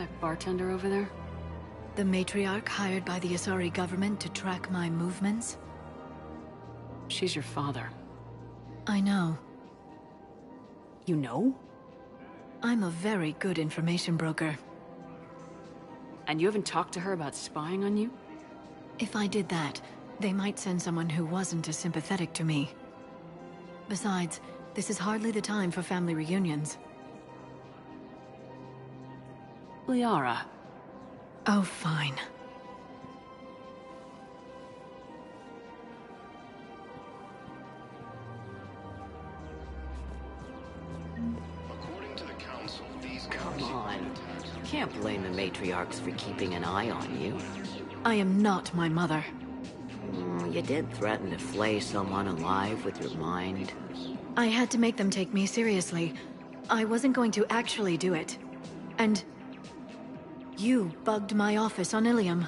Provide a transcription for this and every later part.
that bartender over there? The matriarch hired by the Asari government to track my movements? She's your father. I know. You know? I'm a very good information broker. And you haven't talked to her about spying on you? If I did that, they might send someone who wasn't as sympathetic to me. Besides, this is hardly the time for family reunions. Liara. Oh, fine. According to the council, these Come on. You can't blame the matriarchs for keeping an eye on you. I am not my mother. You did threaten to flay someone alive with your mind. I had to make them take me seriously. I wasn't going to actually do it. And... you bugged my office on Ilium.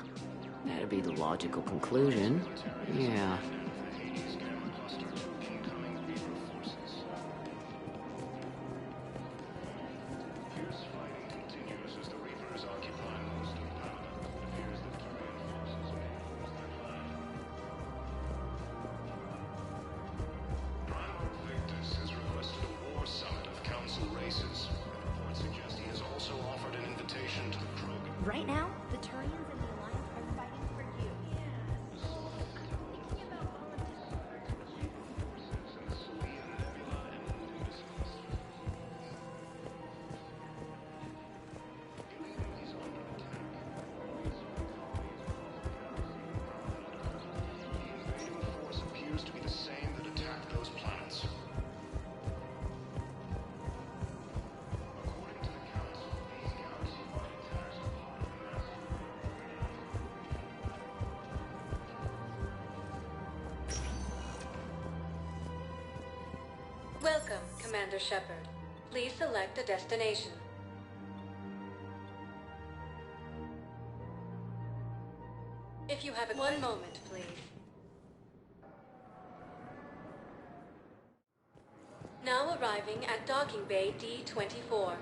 That'd be the logical conclusion. Yeah. Right now, the Turians and the Alliance are fighting for you. force appears to be the same that attacked those planets. According to the council, these galaxy-wide attacks are part of a massive... Welcome, Commander Shepard. Please select a destination. If you have one moment, please. Now arriving at Docking Bay D-24.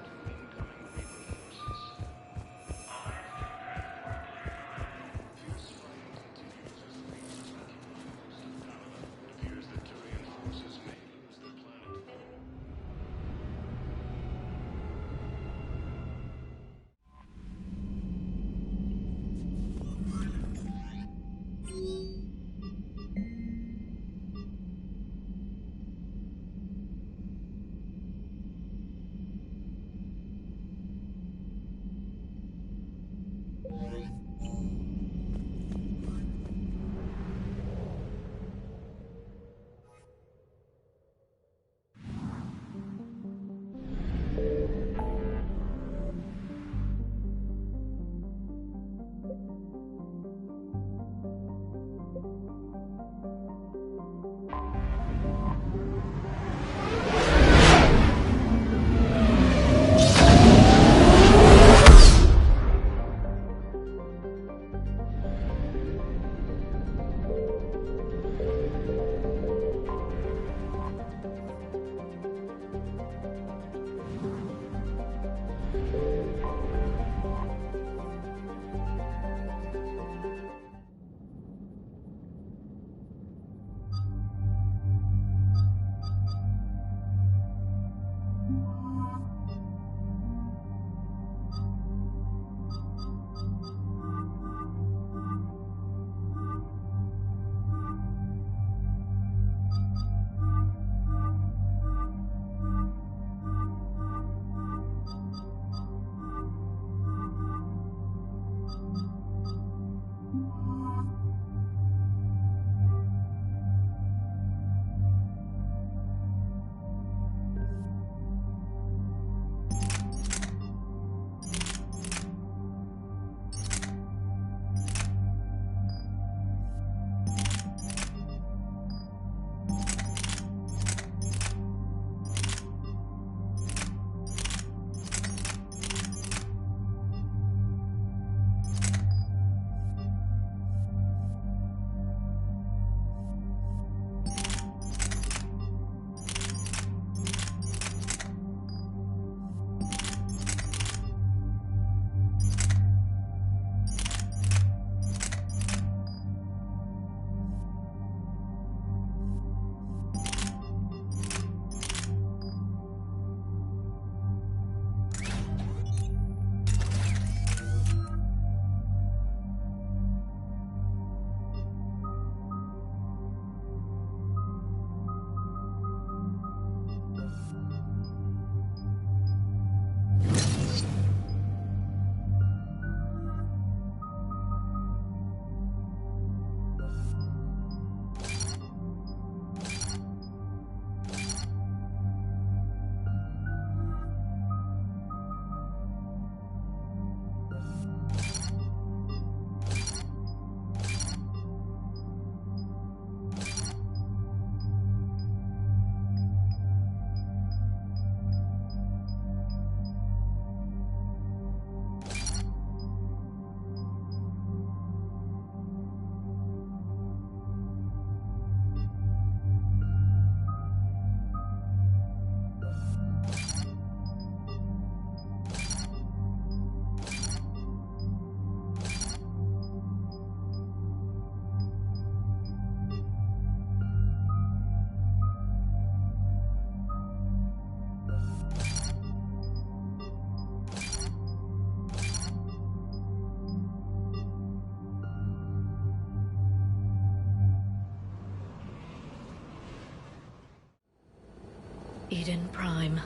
Eden Prime.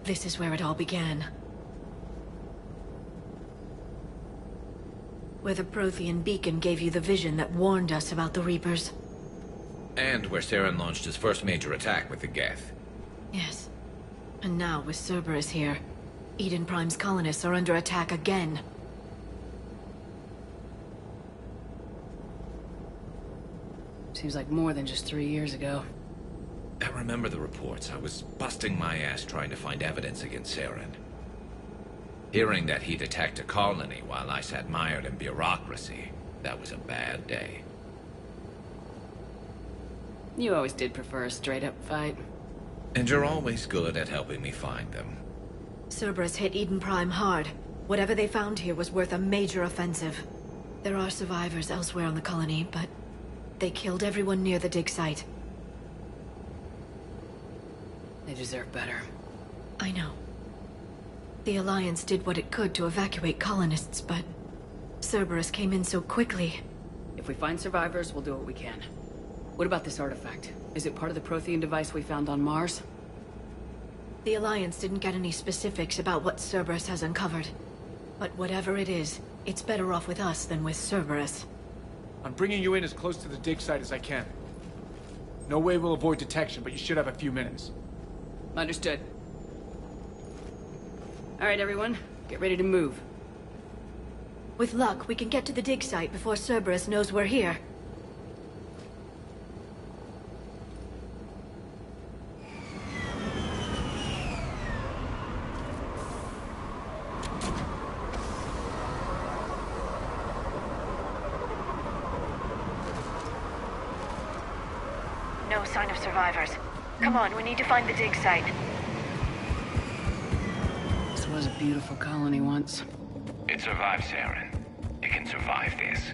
This is where it all began. Where the Prothean beacon gave you the vision that warned us about the Reapers. And where Saren launched his first major attack with the Geth. Yes. And now, with Cerberus here, Eden Prime's colonists are under attack again. Seems like more than just 3 years ago. I remember the reports. I was busting my ass trying to find evidence against Saren. Hearing that he'd attacked a colony while I sat mired in bureaucracy, that was a bad day. You always did prefer a straight-up fight. And you're always good at helping me find them. Cerberus hit Eden Prime hard. Whatever they found here was worth a major offensive. There are survivors elsewhere on the colony, but they killed everyone near the dig site. They deserve better. I know. The Alliance did what it could to evacuate colonists, but Cerberus came in so quickly. If we find survivors, we'll do what we can. What about this artifact? Is it part of the Prothean device we found on Mars? The Alliance didn't get any specifics about what Cerberus has uncovered. But whatever it is, it's better off with us than with Cerberus. I'm bringing you in as close to the dig site as I can. No way we'll avoid detection, but you should have a few minutes. Understood. All right, everyone. Get ready to move. With luck, we can get to the dig site before Cerberus knows we're here. No sign of survivors. Come on, we need to find the dig site. This was a beautiful colony once. It survived, Saren. It can survive this.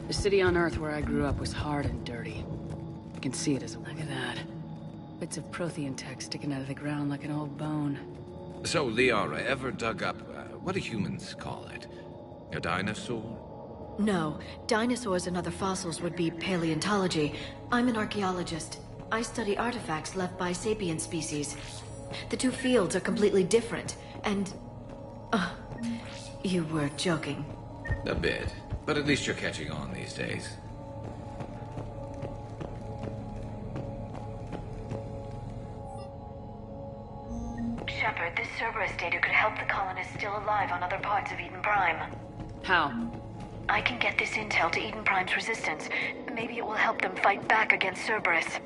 The city on Earth where I grew up was hard and dirty. I can see it as a look at that. Bits of Prothean tech sticking out of the ground like an old bone. So, Liara, ever dug up, what do humans call it? A dinosaur? No, dinosaurs and other fossils would be paleontology. I'm an archaeologist. I study artifacts left by sapient species. The two fields are completely different, and... you were joking. A bit. But at least you're catching on these days. Shepard, this Cerberus data could help the colonists still alive on other parts of Eden Prime. How? I can get this intel to Eden Prime's resistance. Maybe it will help them fight back against Cerberus.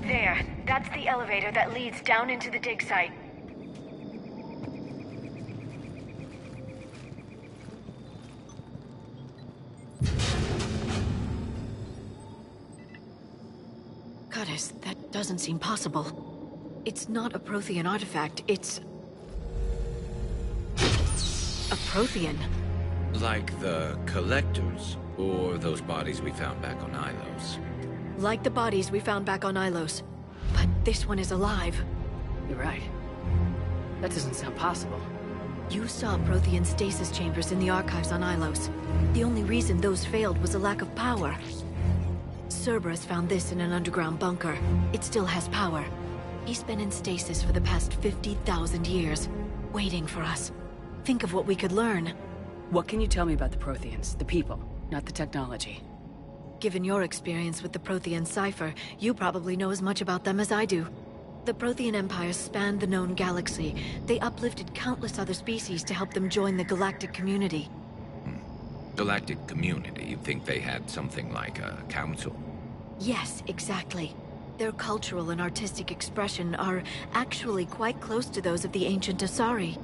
There. That's the elevator that leads down into the dig site. Goddess, that doesn't seem possible. It's not a Prothean artifact, it's... a Prothean. Like the Collectors, or those bodies we found back on Ilos. Like the bodies we found back on Ilos. But this one is alive. You're right. That doesn't sound possible. You saw Prothean stasis chambers in the archives on Ilos. The only reason those failed was a lack of power. Cerberus found this in an underground bunker. It still has power. He's been in stasis for the past 50,000 years, waiting for us. Think of what we could learn. What can you tell me about the Protheans? The people, not the technology. Given your experience with the Prothean cipher, you probably know as much about them as I do. The Prothean Empire spanned the known galaxy. They uplifted countless other species to help them join the galactic community. Galactic community? You'd think they had something like a council? Yes, exactly. Their cultural and artistic expression are actually quite close to those of the ancient Asari.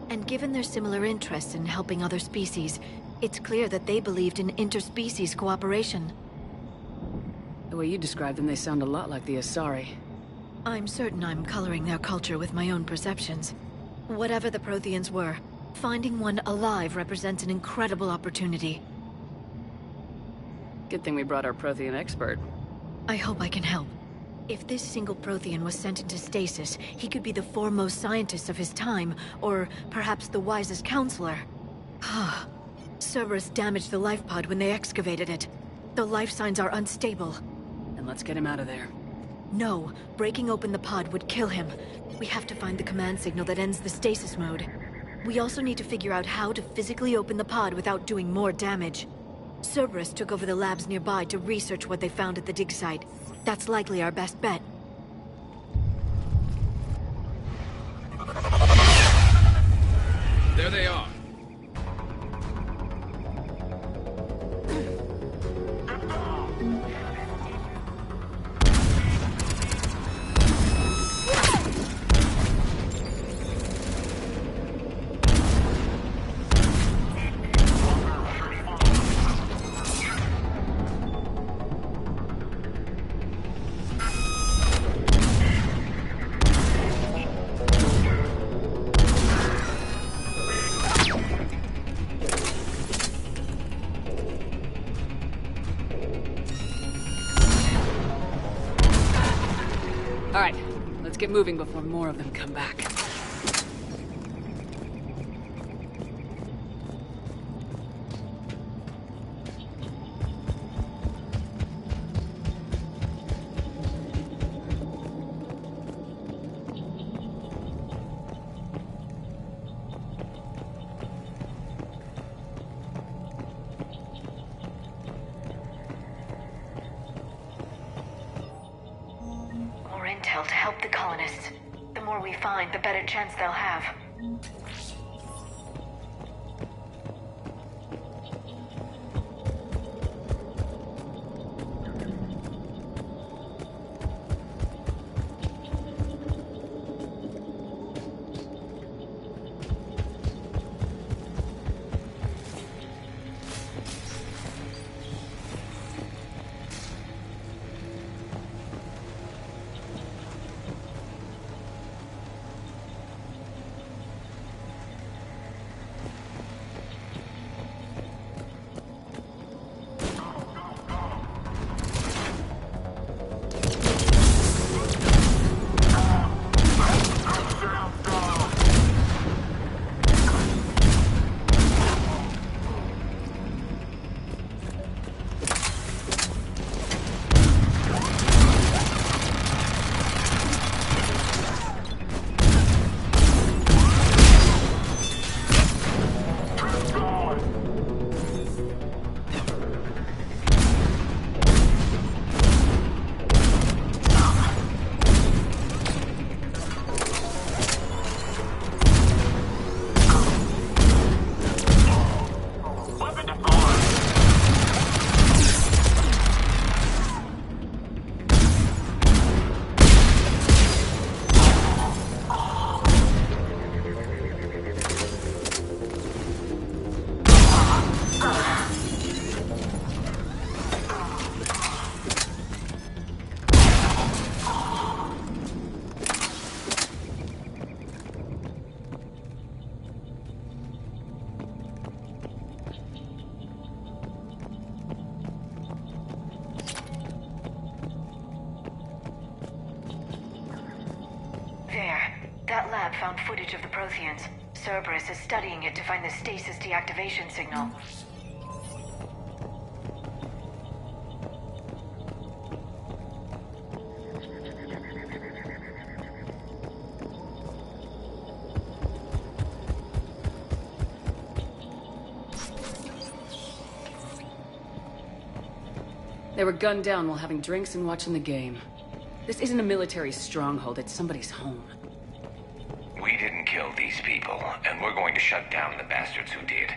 And given their similar interests in helping other species, it's clear that they believed in interspecies cooperation. The way you describe them, they sound a lot like the Asari. I'm certain I'm coloring their culture with my own perceptions. Whatever the Protheans were, finding one alive represents an incredible opportunity. Good thing we brought our Prothean expert. I hope I can help. If this single Prothean was sent into stasis, he could be the foremost scientist of his time, or perhaps the wisest counselor. Cerberus damaged the life pod when they excavated it. The life signs are unstable. Then let's get him out of there. No, breaking open the pod would kill him. We have to find the command signal that ends the stasis mode. We also need to figure out how to physically open the pod without doing more damage. Cerberus took over the labs nearby to research what they found at the dig site. That's likely our best bet. There they are. All right, let's get moving before more of them come back. More intel to help the colonists. The more we find, the better chance they'll have. That lab found footage of the Protheans. Cerberus is studying it to find the stasis deactivation signal. They were gunned down while having drinks and watching the game. This isn't a military stronghold, it's somebody's home. We didn't kill these people, and we're going to shut down the bastards who did.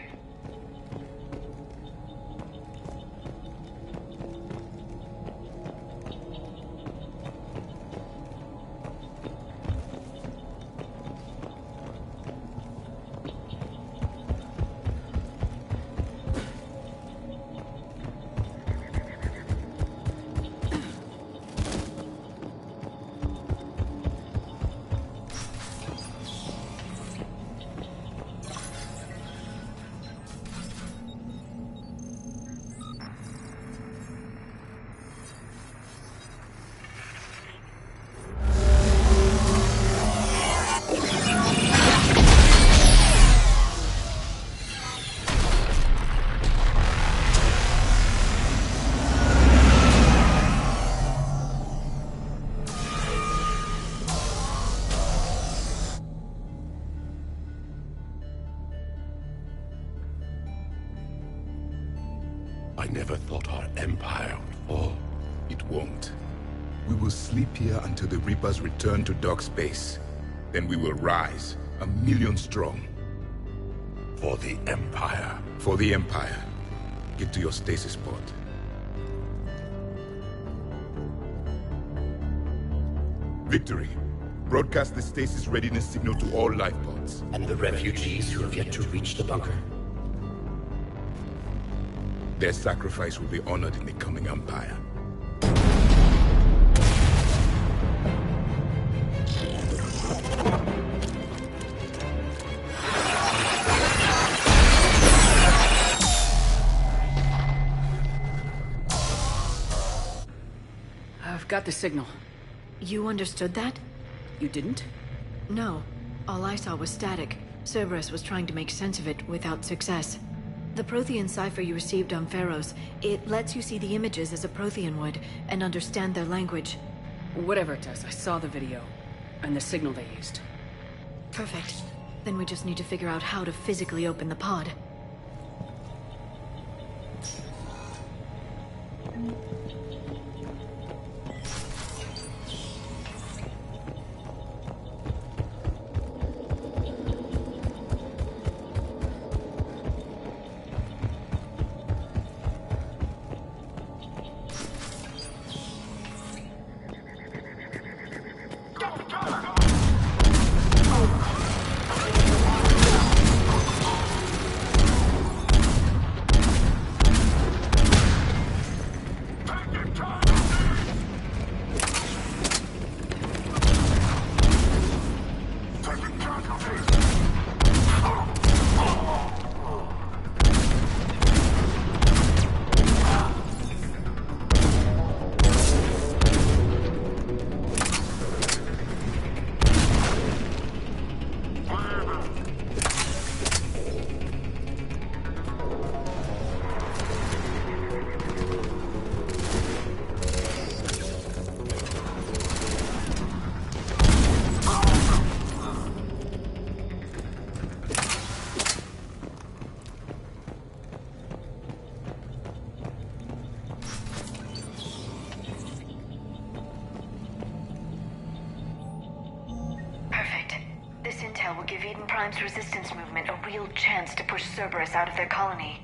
I never thought our empire would fall. It won't. We will sleep here until the Reapers return to Doc Space. Then we will rise, 1,000,000 strong. For the Empire. For the Empire. Get to your stasis pod. Victory. Broadcast the stasis readiness signal to all life pods. And the refugees who have yet to reach the bunker. Their sacrifice will be honored in the coming Empire. I've got the signal. You understood that? You didn't? No. All I saw was static. Cerberus was trying to make sense of it without success. The Prothean cipher you received on Pharaohs, it lets you see the images as a Prothean would, and understand their language. Whatever it does, I saw the video. And the signal they used. Perfect. Then we just need to figure out how to physically open the pod. will give Eden Prime's resistance movement a real chance to push Cerberus out of their colony.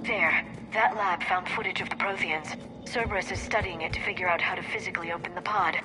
There. That lab found footage of the Protheans. Cerberus is studying it to figure out how to physically open the pod.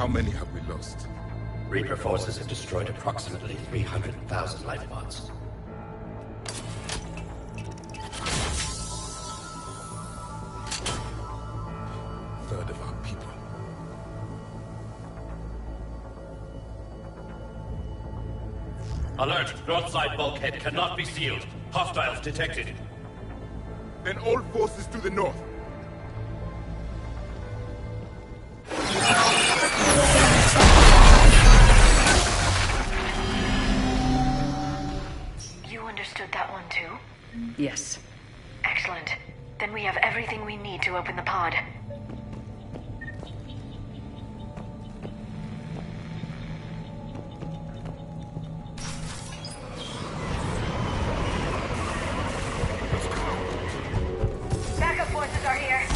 How many have we lost? Reaper forces have destroyed approximately 300,000 life pods. Third of our people. Alert! North side bulkhead cannot be sealed. Hostiles detected. Then all forces to the north. You understood that one too? Yes. Excellent. Then we have everything we need to open the pod. Backup forces are here.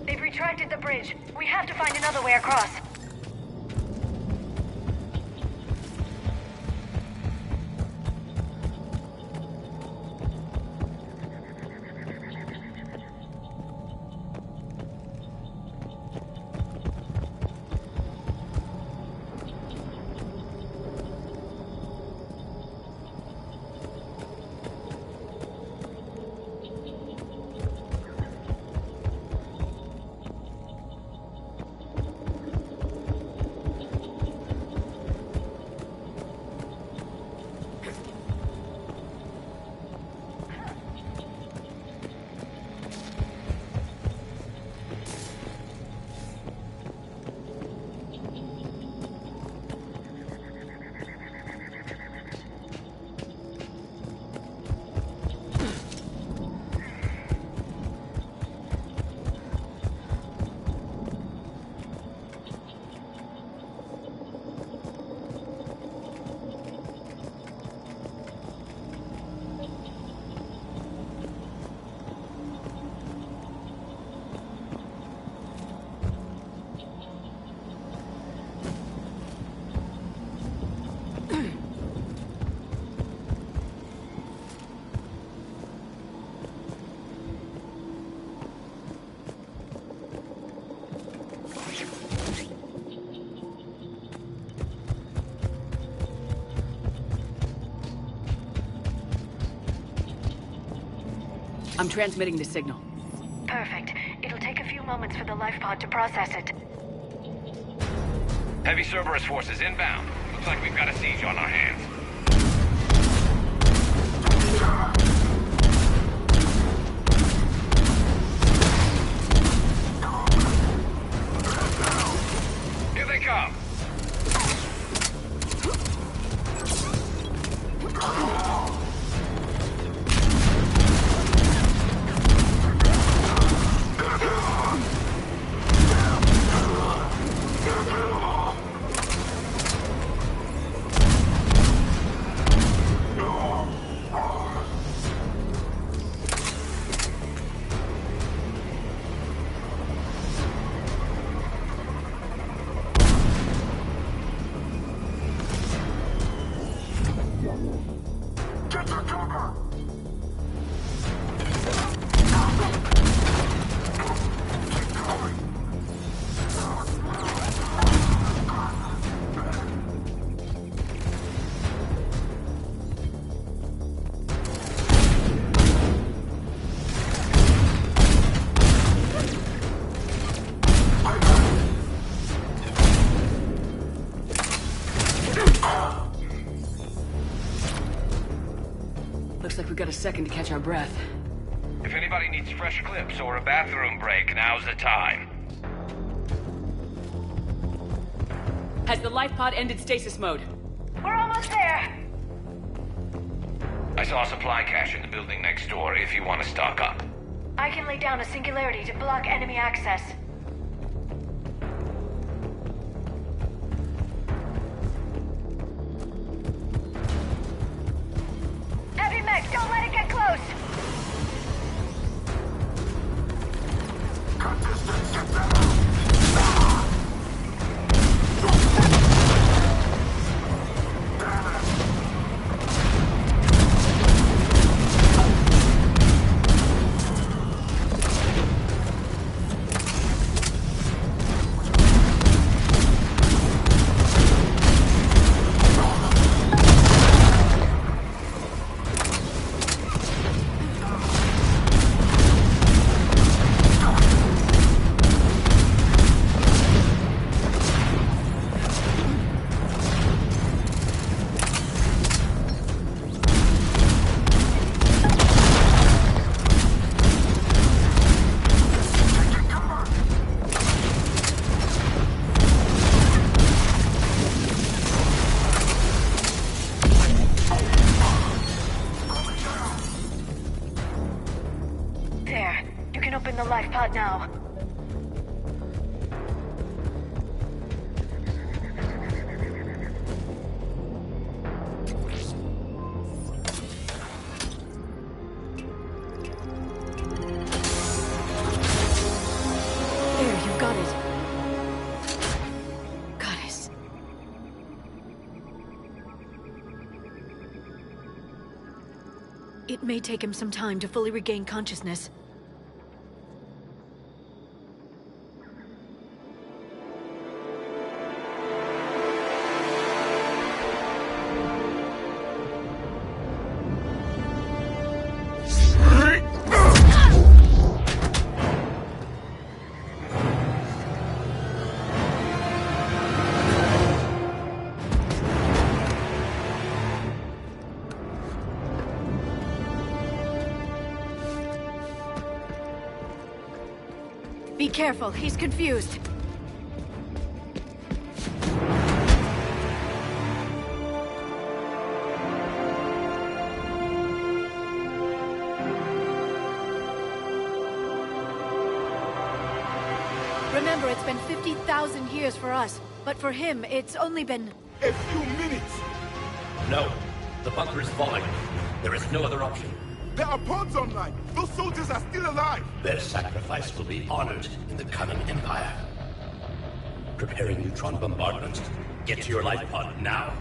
They've retracted the bridge. We have to find another way across. I'm transmitting the signal. Perfect. It'll take a few moments for the life pod to process it. Heavy Cerberus forces inbound. Looks like we've got a siege on our hands. Here they come! we got a second to catch our breath. If anybody needs fresh clips or a bathroom break, now's the time. Has the life pod ended stasis mode? We're almost there. I saw a supply cache in the building next door if you want to stock up. I can lay down a singularity to block enemy access. Heavy mech, don't let it get close! Open the life pod now. There, you got it. Goddess. It may take him some time to fully regain consciousness. Be careful, he's confused. Remember, it's been 50,000 years for us, but for him, it's only been... a few minutes! No, the bunker is falling. There is no other option. There are pods online! Those soldiers are still alive! Their sacrifice will be honored in the coming Empire. Preparing neutron bombardment. Get to your life pod now.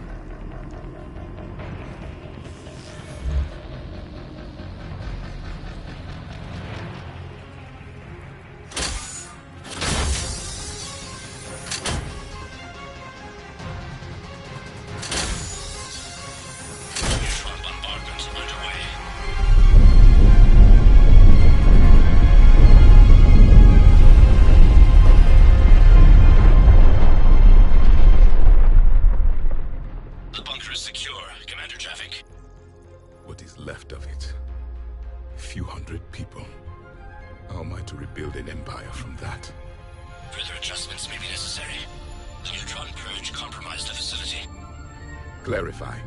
Clarify.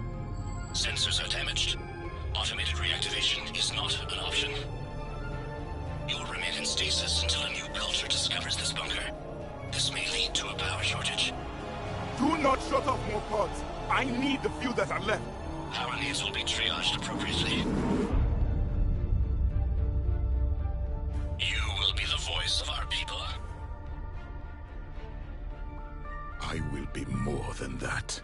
Sensors are damaged. Automated reactivation is not an option. You will remain in stasis until a new culture discovers this bunker. This may lead to a power shortage. Do not shut off more pods. I need the few that are left. Power needs will be triaged appropriately. You will be the voice of our people. I will be more than that.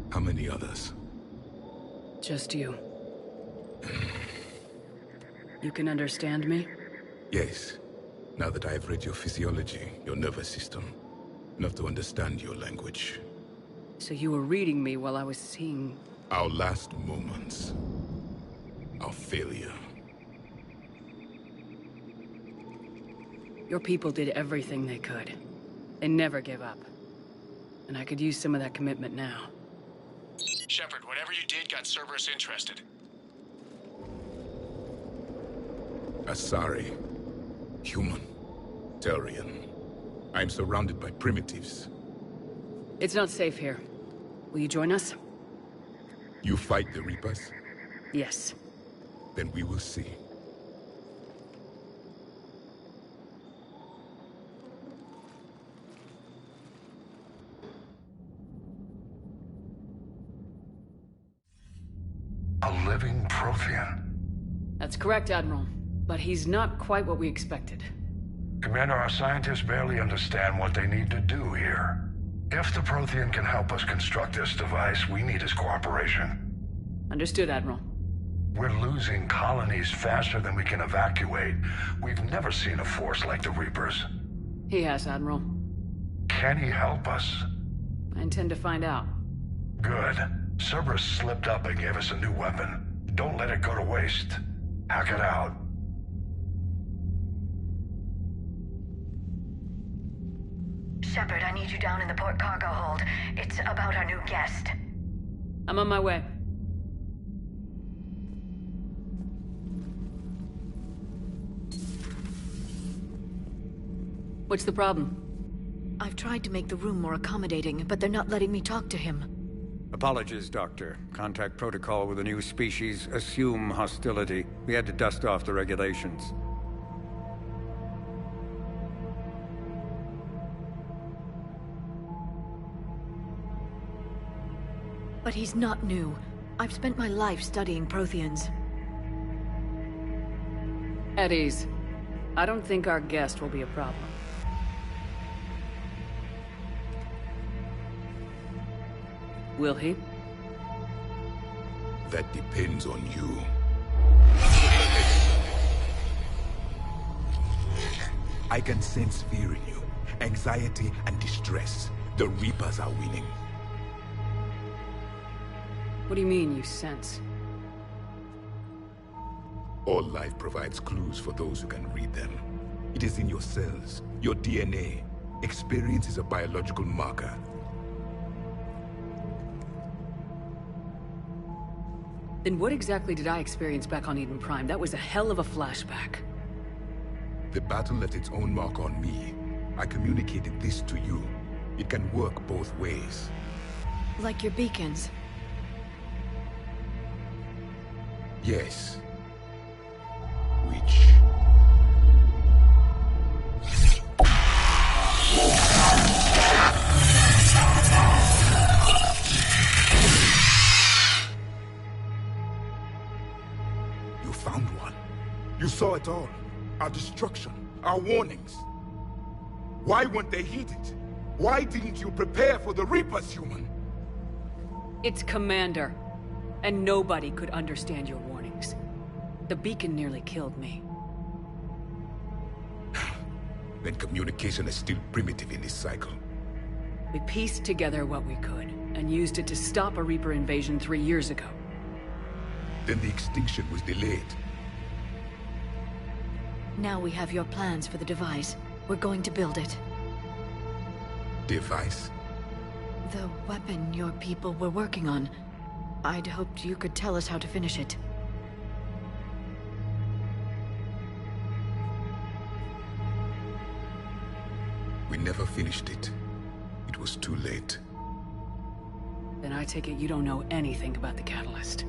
How many others? Just you. You can understand me? Yes. Now that I have read your physiology, your nervous system, enough to understand your language. So you were reading me while I was seeing... Our last moments. Our failure. Your people did everything they could. They never give up. and I could use some of that commitment now. Shepard, whatever you did got Cerberus interested. Asari. Human. Turian. I'm surrounded by primitives. It's not safe here. Will you join us? You fight the Reapers? Yes. Then we will see. A living Prothean. That's correct, Admiral. But he's not quite what we expected. Commander, our scientists barely understand what they need to do here. If the Prothean can help us construct this device, we need his cooperation. Understood, Admiral. We're losing colonies faster than we can evacuate. We've never seen a force like the Reapers. He has, Admiral. Can he help us? I intend to find out. Good. Cerberus slipped up and gave us a new weapon. Don't let it go to waste. Hack it out. Shepard, I need you down in the port cargo hold. It's about our new guest. I'm on my way. What's the problem? I've tried to make the room more accommodating, but they're not letting me talk to him. Apologies, Doctor. Contact protocol with a new species. Assume hostility. We had to dust off the regulations. But he's not new. I've spent my life studying Protheans. At ease. I don't think our guest will be a problem. Will he? That depends on you. I can sense fear in you, anxiety and distress. The Reapers are winning. What do you mean, you sense? All life provides clues for those who can read them. It is in your cells, your DNA. Experience is a biological marker. Then what exactly did I experience back on Eden Prime? That was a hell of a flashback. The battle left its own mark on me. I communicated this to you. It can work both ways. Like your beacons. Yes. Which... You found one. You saw it all. Our destruction, our warnings. Why weren't they heeded? Why didn't you prepare for the Reapers, human? It's Commander. And nobody could understand your warnings. The beacon nearly killed me. Then communication is still primitive in this cycle. We pieced together what we could, and used it to stop a Reaper invasion 3 years ago. Then the extinction was delayed. Now we have your plans for the device. We're going to build it. Device? The weapon your people were working on. I'd hoped you could tell us how to finish it. We never finished it. It was too late. Then I take it you don't know anything about the catalyst.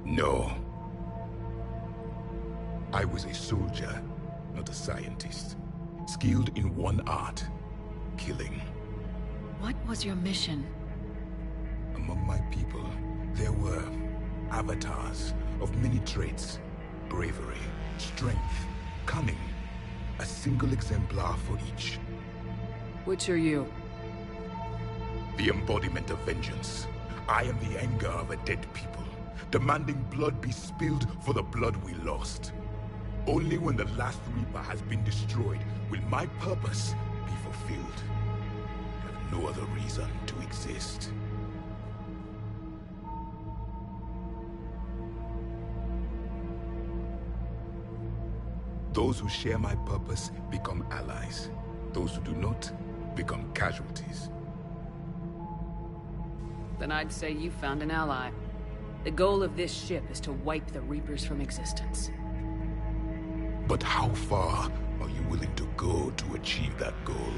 No. I was a soldier, not a scientist. Skilled in one art, killing. What was your mission? Among my people, there were avatars of many traits. Bravery, strength, cunning. A single exemplar for each. Which are you? The embodiment of vengeance. I am the anger of a dead people, demanding blood be spilled for the blood we lost. Only when the last Reaper has been destroyed will my purpose be fulfilled. I have no other reason to exist. Those who share my purpose become allies. Those who do not become casualties. Then I'd say you found an ally. The goal of this ship is to wipe the Reapers from existence. But how far are you willing to go to achieve that goal?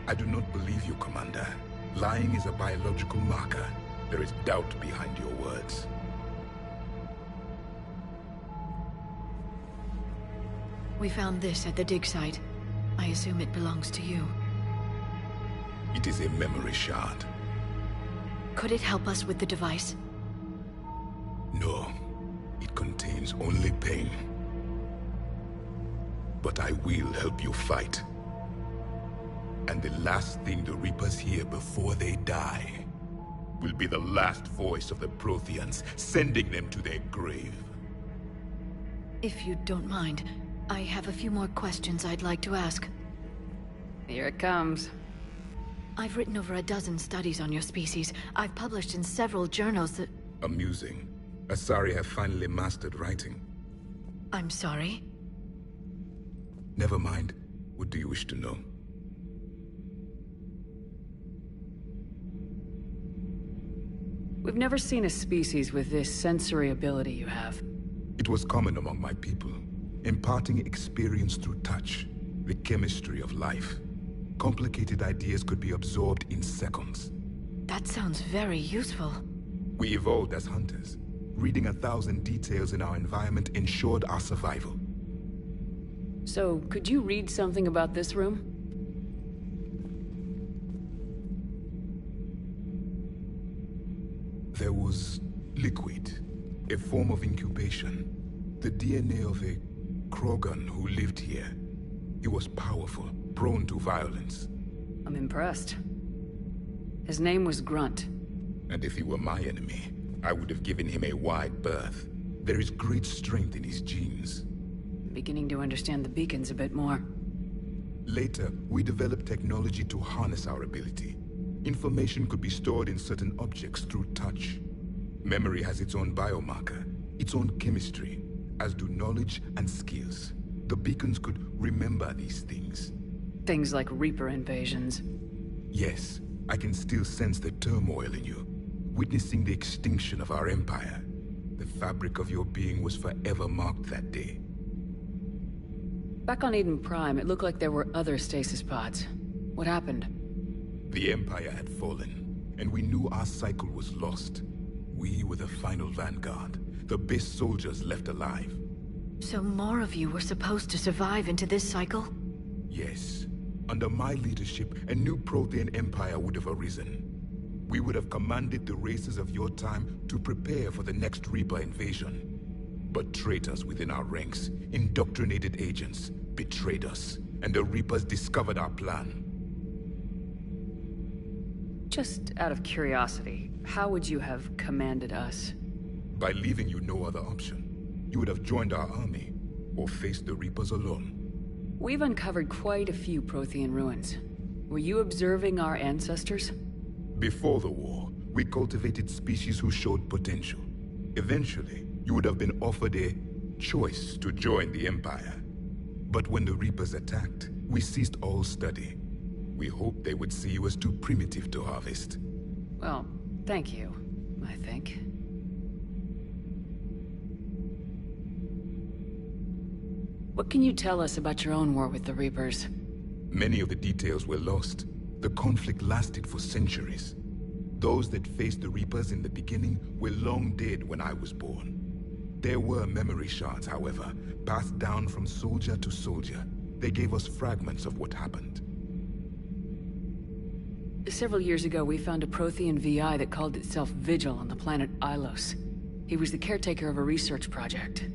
I do not believe you, Commander. Lying is a biological marker. There is doubt behind your words. We found this at the dig site. I assume it belongs to you. It is a memory shard. Could it help us with the device? No. It contains only pain. But I will help you fight. And the last thing the Reapers hear before they die will be the last voice of the Protheans, sending them to their grave. If you don't mind, I have a few more questions I'd like to ask. Here it comes. I've written over a dozen studies on your species. I've published in several journals that... Amusing. Asari have finally mastered writing. I'm sorry? Never mind. What do you wish to know? We've never seen a species with this sensory ability you have. It was common among my people, imparting experience through touch, the chemistry of life. Complicated ideas could be absorbed in seconds. That sounds very useful. We evolved as hunters. Reading 1,000 details in our environment ensured our survival. So, could you read something about this room? There was liquid, a form of incubation. The DNA of a Krogan who lived here. He was powerful, prone to violence. I'm impressed. His name was Grunt. And if he were my enemy, I would have given him a wide berth. There is great strength in his genes. I'm beginning to understand the beacons a bit more. Later, we developed technology to harness our ability. Information could be stored in certain objects through touch. Memory has its own biomarker, its own chemistry, as do knowledge and skills. The beacons could remember these things. Things like Reaper invasions. Yes, I can still sense the turmoil in you, witnessing the extinction of our empire. The fabric of your being was forever marked that day. Back on Eden Prime, it looked like there were other stasis pods. What happened? The Empire had fallen, and we knew our cycle was lost. We were the final vanguard, the best soldiers left alive. So more of you were supposed to survive into this cycle? Yes. Under my leadership, a new Prothean empire would have arisen. We would have commanded the races of your time to prepare for the next Reaper invasion. But traitors within our ranks, indoctrinated agents, betrayed us, and the Reapers discovered our plan. Just out of curiosity, how would you have commanded us? By leaving you no other option. You would have joined our army, or faced the Reapers alone. We've uncovered quite a few Prothean ruins. Were you observing our ancestors? Before the war, we cultivated species who showed potential. Eventually, you would have been offered a choice to join the Empire. But when the Reapers attacked, we ceased all study. We hoped they would see you as too primitive to harvest. Well, thank you, I think. What can you tell us about your own war with the Reapers? Many of the details were lost. The conflict lasted for centuries. Those that faced the Reapers in the beginning were long dead when I was born. There were memory shards, however, passed down from soldier to soldier. They gave us fragments of what happened. Several years ago, we found a Prothean VI that called itself Vigil on the planet Ilos. He was the caretaker of a research project.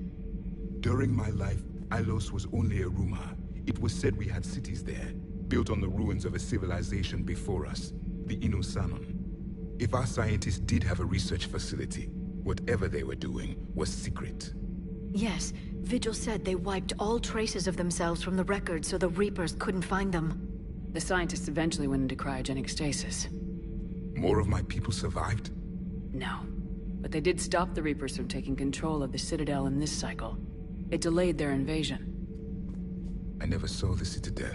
During my life, Ilos was only a rumor. It was said we had cities there, built on the ruins of a civilization before us, the Inusanon. If our scientists did have a research facility, whatever they were doing was secret. Yes, Vigil said they wiped all traces of themselves from the records so the Reapers couldn't find them. The scientists eventually went into cryogenic stasis. More of my people survived? No. But they did stop the Reapers from taking control of the Citadel in this cycle. It delayed their invasion. I never saw the Citadel.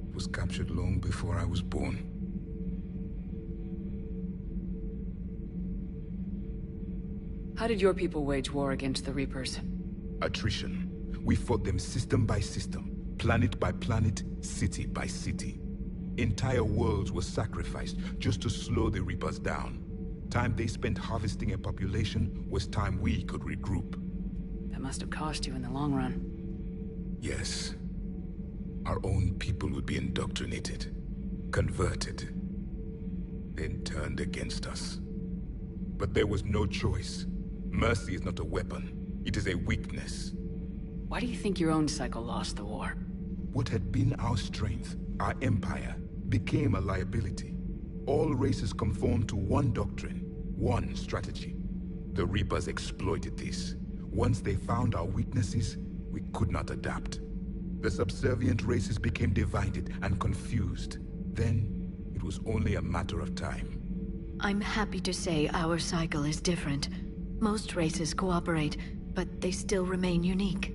It was captured long before I was born. How did your people wage war against the Reapers? Attrition. We fought them system by system, planet by planet, city by city. Entire worlds were sacrificed just to slow the Reapers down. Time they spent harvesting a population was time we could regroup. That must have cost you in the long run. Yes. Our own people would be indoctrinated, converted, then turned against us. But there was no choice. Mercy is not a weapon. It is a weakness. Why do you think your own cycle lost the war? What had been our strength, our empire, became a liability. All races conformed to one doctrine, one strategy. The Reapers exploited this. Once they found our weaknesses, we could not adapt. The subservient races became divided and confused. Then, it was only a matter of time. I'm happy to say our cycle is different. Most races cooperate, but they still remain unique.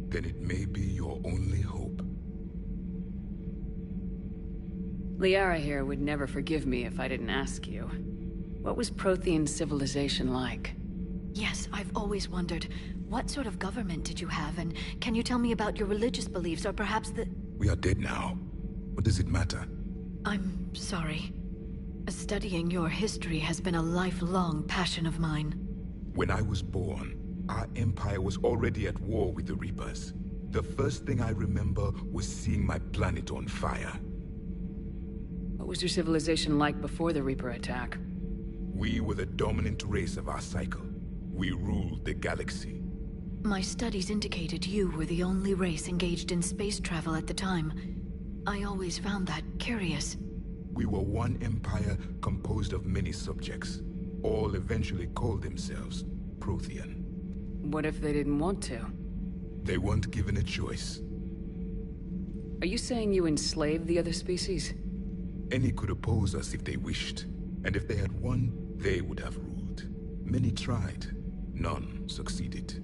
Then it may be your only hope. Liara here would never forgive me if I didn't ask you. What was Prothean civilization like? Yes, I've always wondered. What sort of government did you have, and can you tell me about your religious beliefs, or perhaps the... We are dead now. What does it matter? I'm sorry. Studying your history has been a lifelong passion of mine. When I was born, our empire was already at war with the Reapers. The first thing I remember was seeing my planet on fire. What was your civilization like before the Reaper attack? We were the dominant race of our cycle. We ruled the galaxy. My studies indicated you were the only race engaged in space travel at the time. I always found that curious. We were one empire composed of many subjects. All eventually called themselves Prothean. What if they didn't want to? They weren't given a choice. Are you saying you enslaved the other species? Any could oppose us if they wished. And if they had won, they would have ruled. Many tried. None succeeded.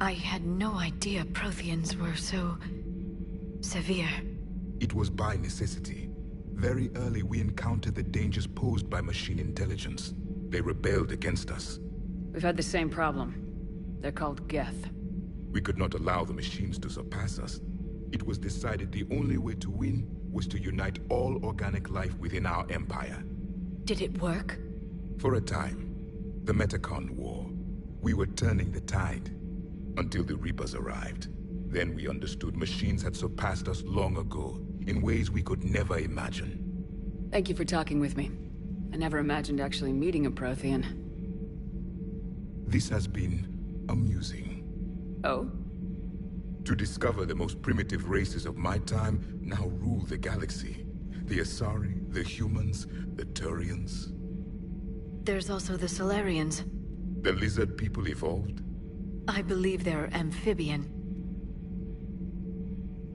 I had no idea Protheans were so... severe. It was by necessity. Very early we encountered the dangers posed by machine intelligence. They rebelled against us. We've had the same problem. They're called Geth. We could not allow the machines to surpass us. It was decided the only way to win was to unite all organic life within our empire. Did it work? For a time. The Metacon War. We were turning the tide. Until the Reapers arrived. Then we understood machines had surpassed us long ago, in ways we could never imagine. Thank you for talking with me. I never imagined actually meeting a Prothean. This has been amusing. Oh? To discover the most primitive races of my time now rule the galaxy. The Asari, the humans, the Turians. There's also the Solarians. The lizard people evolved? I believe they're amphibian.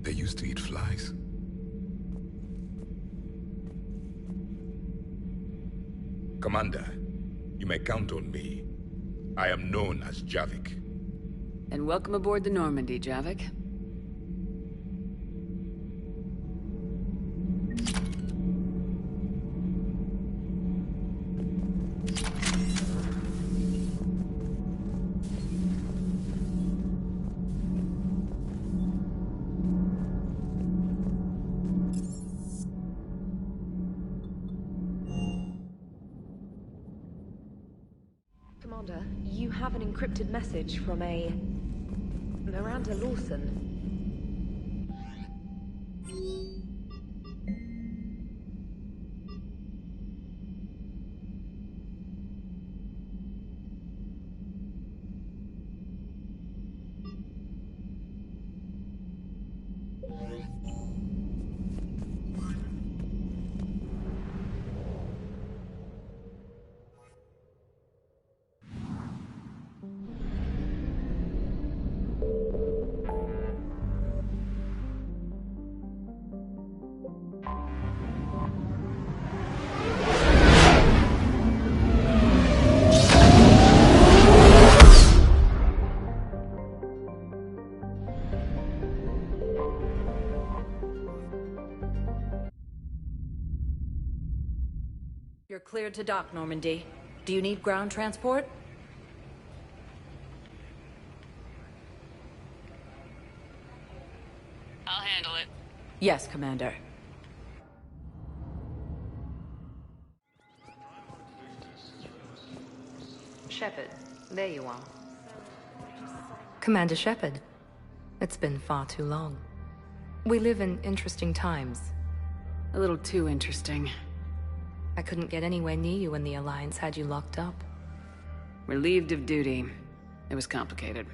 They used to eat flies. Commander, you may count on me. I am known as Javik. And welcome aboard the Normandy, Javik. Commander, you have an encrypted message from a... Miranda Lawson. You're cleared to dock, Normandy. Do you need ground transport? I'll handle it. Yes, Commander. Shepard, there you are. Commander Shepard. It's been far too long. We live in interesting times. A little too interesting. I couldn't get anywhere near you when the Alliance had you locked up. Relieved of duty. It was complicated.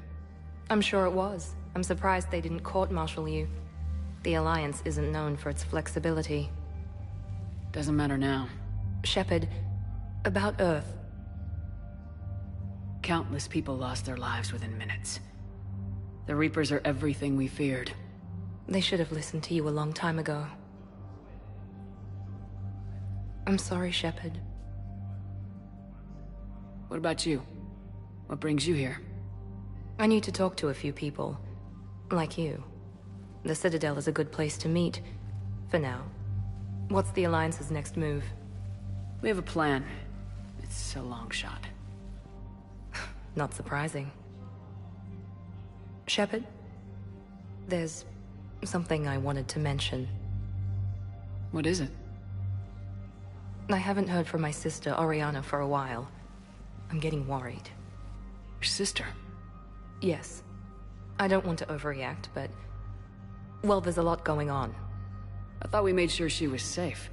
I'm sure it was. I'm surprised they didn't court-martial you. The Alliance isn't known for its flexibility. Doesn't matter now. Shepard, about Earth. Countless people lost their lives within minutes. The Reapers are everything we feared. They should have listened to you a long time ago. I'm sorry, Shepard. What about you? What brings you here? I need to talk to a few people. Like you. The Citadel is a good place to meet. For now. What's the Alliance's next move? We have a plan. It's a long shot. Not surprising. Shepard? There's something I wanted to mention. What is it? I haven't heard from my sister, Oriana, for a while. I'm getting worried. Your sister? Yes. I don't want to overreact, but... well, there's a lot going on. I thought we made sure she was safe.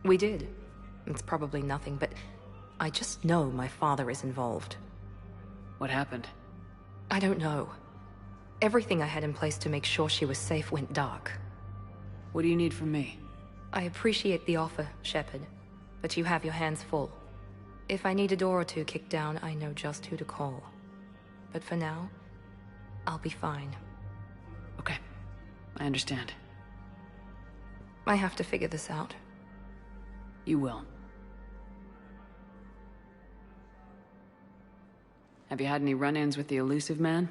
We did. It's probably nothing, but... I just know my father is involved. What happened? I don't know. Everything I had in place to make sure she was safe went dark. What do you need from me? I appreciate the offer, Shepard, but you have your hands full. If I need a door or two kicked down, I know just who to call. But for now, I'll be fine. Okay. I understand. I have to figure this out. You will. Have you had any run-ins with the elusive man?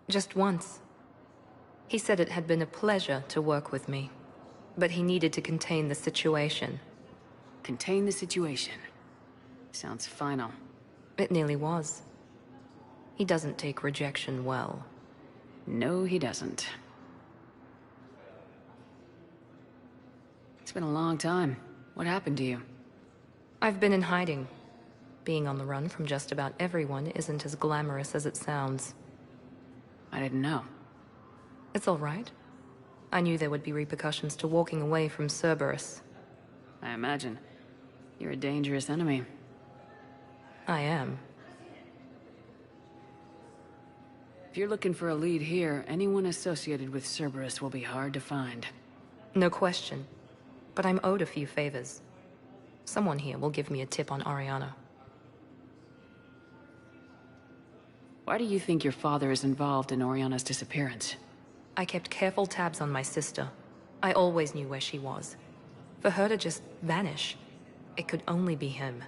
Just once. He said it had been a pleasure to work with me, but he needed to contain the situation. Contain the situation? Sounds final. It nearly was. He doesn't take rejection well. No, he doesn't. It's been a long time. What happened to you? I've been in hiding. Being on the run from just about everyone isn't as glamorous as it sounds. I didn't know. It's all right. I knew there would be repercussions to walking away from Cerberus. I imagine. You're a dangerous enemy. I am. If you're looking for a lead here, anyone associated with Cerberus will be hard to find. No question. But I'm owed a few favors. Someone here will give me a tip on Oriana. Why do you think your father is involved in Oriana's disappearance? I kept careful tabs on my sister. I always knew where she was. For her to just vanish, it could only be him.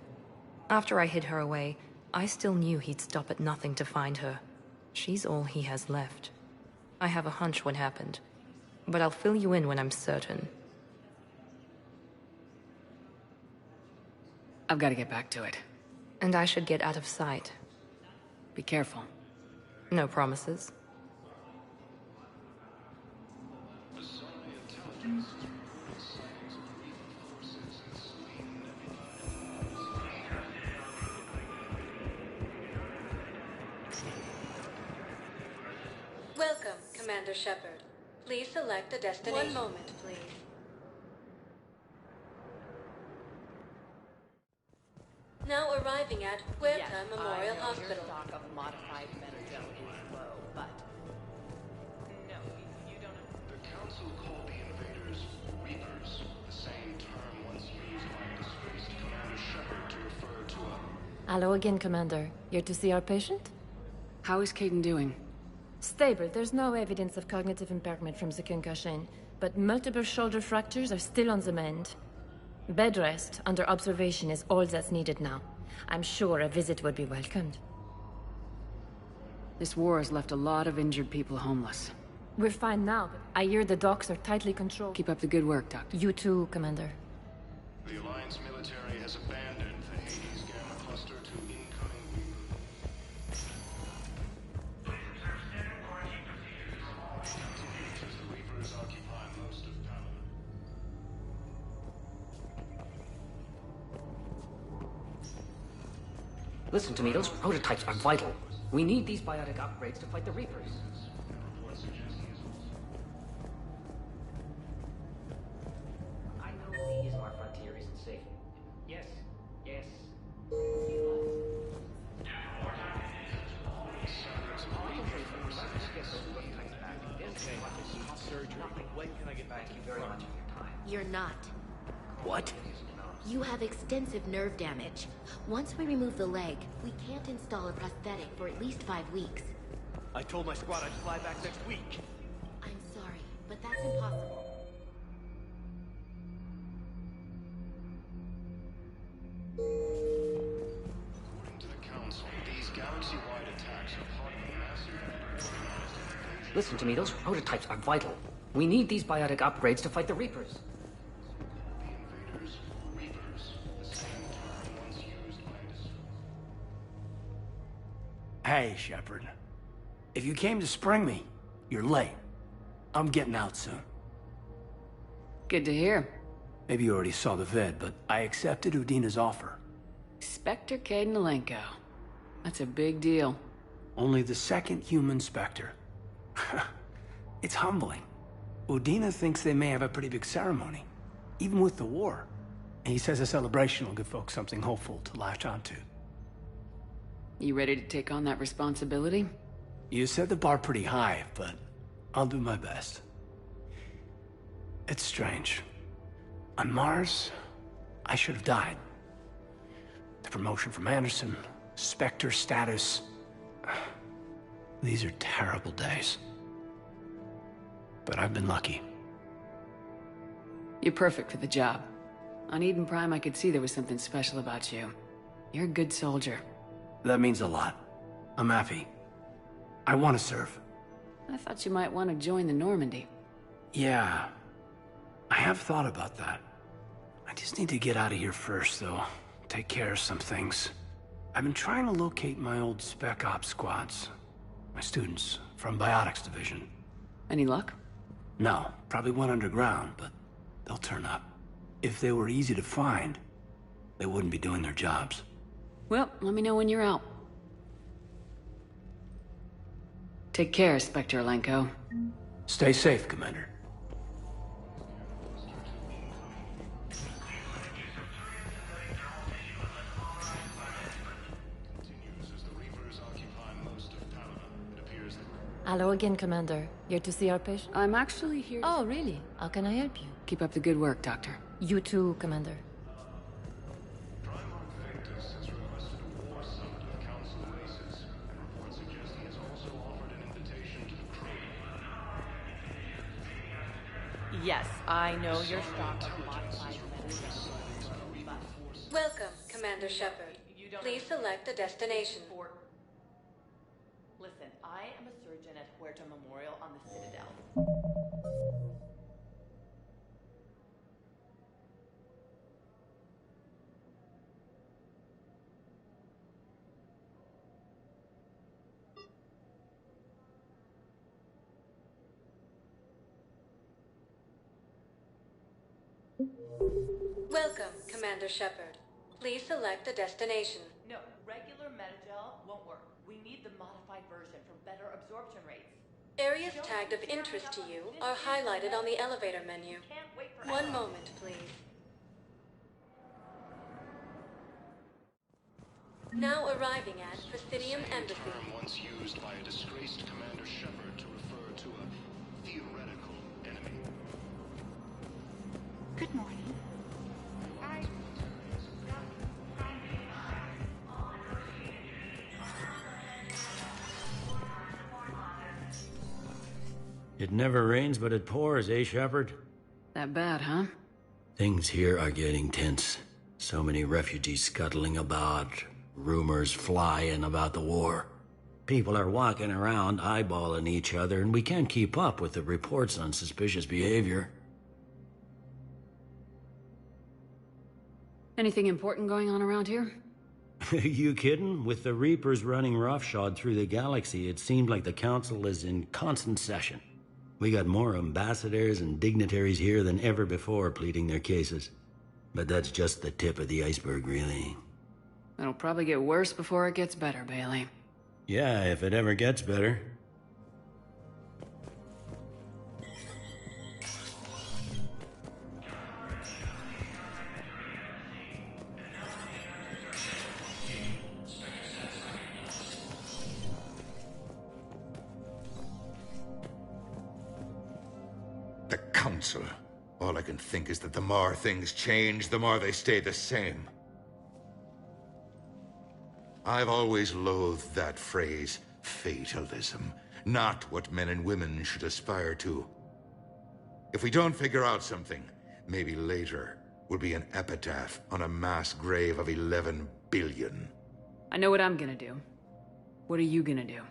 After I hid her away, I still knew he'd stop at nothing to find her. She's all he has left. I have a hunch what happened, but I'll fill you in when I'm certain. I've got to get back to it. And I should get out of sight. Be careful. No promises. Welcome, Commander Shepard. Please select a destination. 1 moment, please. Now arriving at Huerta Memorial Hospital. Stock of modified metadone is low, but no, you don't know. The Council called the invaders Reapers, the same term once used by disgraced Commander Shepard to refer to a... Hello again, Commander. Here to see our patient? How is Caden doing? Stable. There's no evidence of cognitive impairment from the concussion, but multiple shoulder fractures are still on the mend. Bed rest under observation is all that's needed now. I'm sure a visit would be welcomed. This war has left a lot of injured people homeless. We're fine now, but I hear the docks are tightly controlled. Keep up the good work, Doctor. You too, Commander. The Alliance military has abandoned the Listen to me, those prototypes are vital. We need these biotic upgrades to fight the Reapers. I know the Ismar frontier isn't safe. Yes, yes. When can I get back to you very much for your time? You're not. What? You have extensive nerve damage. Once we remove the leg, we can't install a prosthetic for at least 5 weeks. I told my squad I'd fly back next week. I'm sorry, but that's impossible. According to the Council, these galaxy-wide attacks are part of a massive... Listen to me, those prototypes are vital. We need these biotic upgrades to fight the Reapers. Hey, Shepard. If you came to spring me, you're late. I'm getting out soon. Good to hear. Maybe you already saw the vid, but I accepted Udina's offer. Spectre Cadenalenko. That's a big deal. Only the second human Spectre. It's humbling. Udina thinks they may have a pretty big ceremony, even with the war. And he says a celebration will give folks something hopeful to latch onto. You ready to take on that responsibility? You set the bar pretty high, but I'll do my best. It's strange. On Mars, I should have died. The promotion from Anderson, Spectre status. These are terrible days. But I've been lucky. You're perfect for the job. On Eden Prime, I could see there was something special about you. You're a good soldier. That means a lot. I'm happy. I want to serve. I thought you might want to join the Normandy. Yeah. I have thought about that. I just need to get out of here first, though. Take care of some things. I've been trying to locate my old Spec Ops squads. My students from Biotics Division. Any luck? No. Probably went underground, but they'll turn up. If they were easy to find, they wouldn't be doing their jobs. Well, let me know when you're out. Take care, Spectre Lenko. Stay safe, Commander. Hello again, Commander. Here to see our patient? I'm actually here. Oh, really? How can I help you? Keep up the good work, Doctor. You too, Commander. Yes, I know your stock of modified medicine. Welcome, Commander Shepard. Please select a destination. Listen, I am a surgeon at Huerta Memorial on the Citadel. Welcome, Commander Shepard. Please select a destination. No, regular Metagel won't work. We need the modified version for better absorption rates. Areas tagged of interest to you are highlighted on the elevator menu. One moment, please. Now arriving at Presidium Embassy. Term once used by a disgraced Commander Shepard to refer to a theoretical enemy. Good morning. It never rains, but it pours, eh, Shepard? That bad, huh? Things here are getting tense. So many refugees scuttling about, rumors flying about the war. People are walking around eyeballing each other, and we can't keep up with the reports on suspicious behavior. Anything important going on around here? You kidding? With the Reapers running roughshod through the galaxy, it seemed like the Council is in constant session. We got more ambassadors and dignitaries here than ever before pleading their cases. But that's just the tip of the iceberg, really. It'll probably get worse before it gets better, Bailey. Yeah, if it ever gets better. The Council. All I can think is that the more things change, the more they stay the same. I've always loathed that phrase, fatalism. Not what men and women should aspire to. If we don't figure out something, maybe later will be an epitaph on a mass grave of 11 billion. I know what I'm gonna do. What are you gonna do?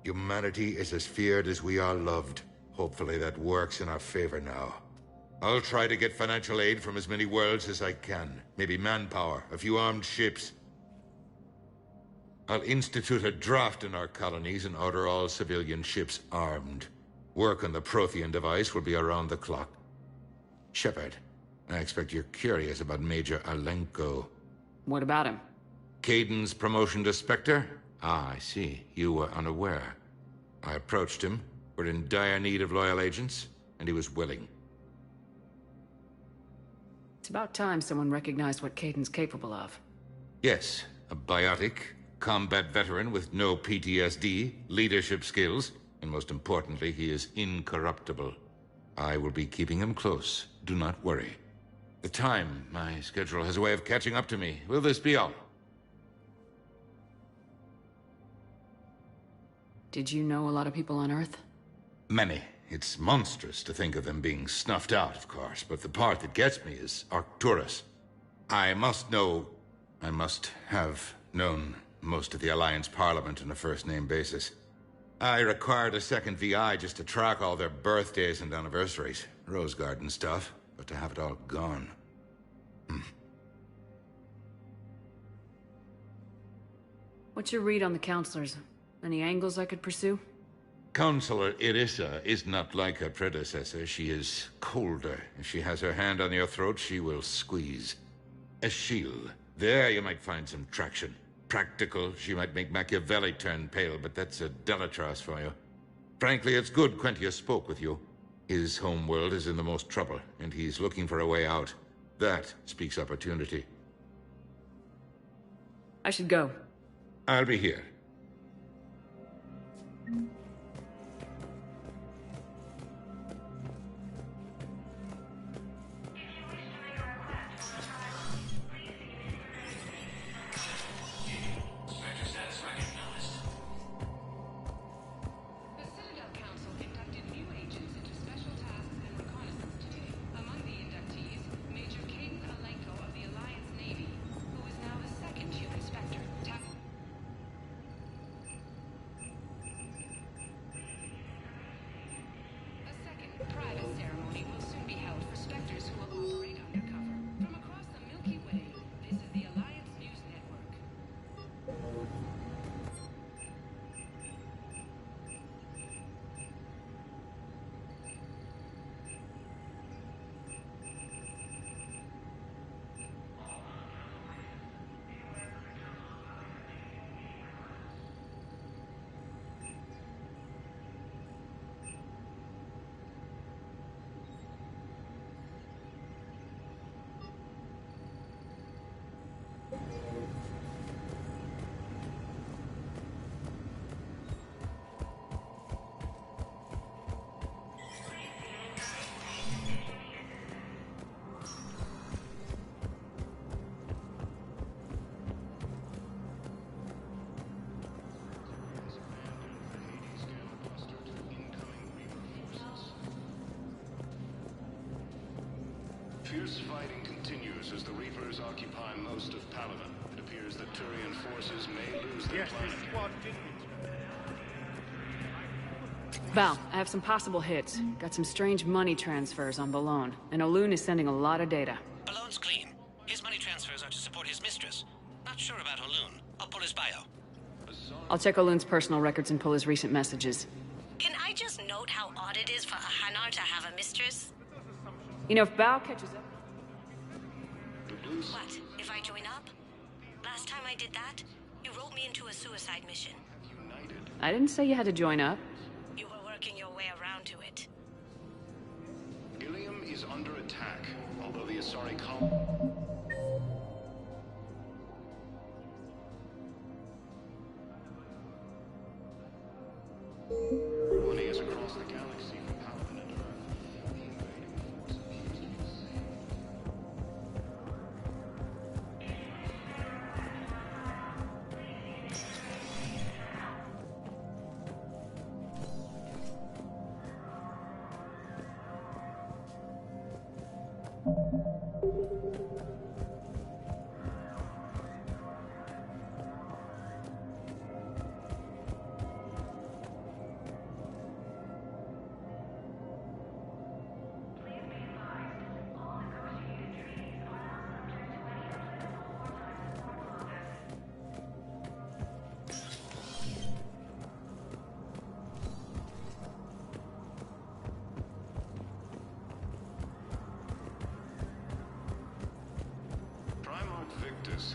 Humanity is as feared as we are loved. Hopefully that works in our favor now. I'll try to get financial aid from as many worlds as I can. Maybe manpower, a few armed ships. I'll institute a draft in our colonies and order all civilian ships armed. Work on the Prothean device will be around the clock. Shepard, I expect you're curious about Major Alenko. What about him? Kaiden's promotion to Spectre? Ah, I see. You were unaware. I approached him. We're in dire need of loyal agents, and he was willing. It's about time someone recognized what Kaiden's capable of. Yes, a biotic, combat veteran with no PTSD, leadership skills, and most importantly, he is incorruptible. I will be keeping him close. Do not worry. The time, my schedule has a way of catching up to me. Will this be all? Did you know a lot of people on Earth? Many. It's monstrous to think of them being snuffed out, of course, but the part that gets me is Arcturus. I must have known most of the Alliance Parliament on a first-name basis. I required a second VI just to track all their birthdays and anniversaries. Rose Garden stuff, but to have it all gone. What's your read on the counselors? Any angles I could pursue? Counselor Irissa is not like her predecessor. She is colder. If she has her hand on your throat, she will squeeze. Achille. There you might find some traction. Practical, she might make Machiavelli turn pale, but that's a Delatras for you. Frankly, it's good Quentius spoke with you. His home world is in the most trouble, and he's looking for a way out. That speaks opportunity. I should go. I'll be here. Fierce fighting continues as the Reapers occupy most of Paladin. It appears that Turian forces may lose their planet. Val, I have some possible hits. Got some strange money transfers on Balone, and Olun is sending a lot of data. Balone's clean. His money transfers are to support his mistress. Not sure about Olun. I'll pull his bio. I'll check Olun's personal records and pull his recent messages. Can I just note how odd it is for a Hanar to have a mistress? You know, if Val catches up... What, if I join up? Last time I did that, you wrote me into a suicide mission. I didn't say you had to join up. You were working your way around to it. Ilium is under attack, although the Asari colony is across the galaxy from Paladin and Earth. The invading force appears to be the same.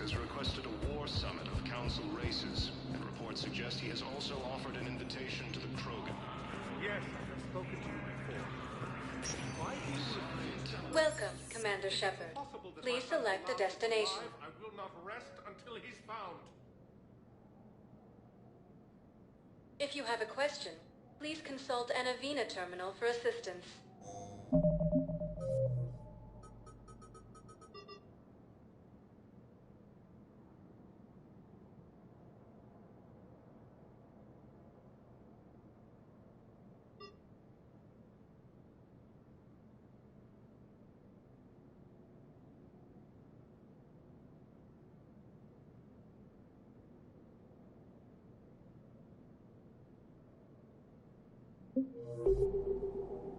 Has requested a war summit of Council races, and reports suggest he has also offered an invitation to the Krogan. Yes, I've spoken to you before. Why do you refuse? Welcome, Commander Shepard. Please select a destination. I will not rest until he's found. If you have a question, please consult an Avena terminal for assistance.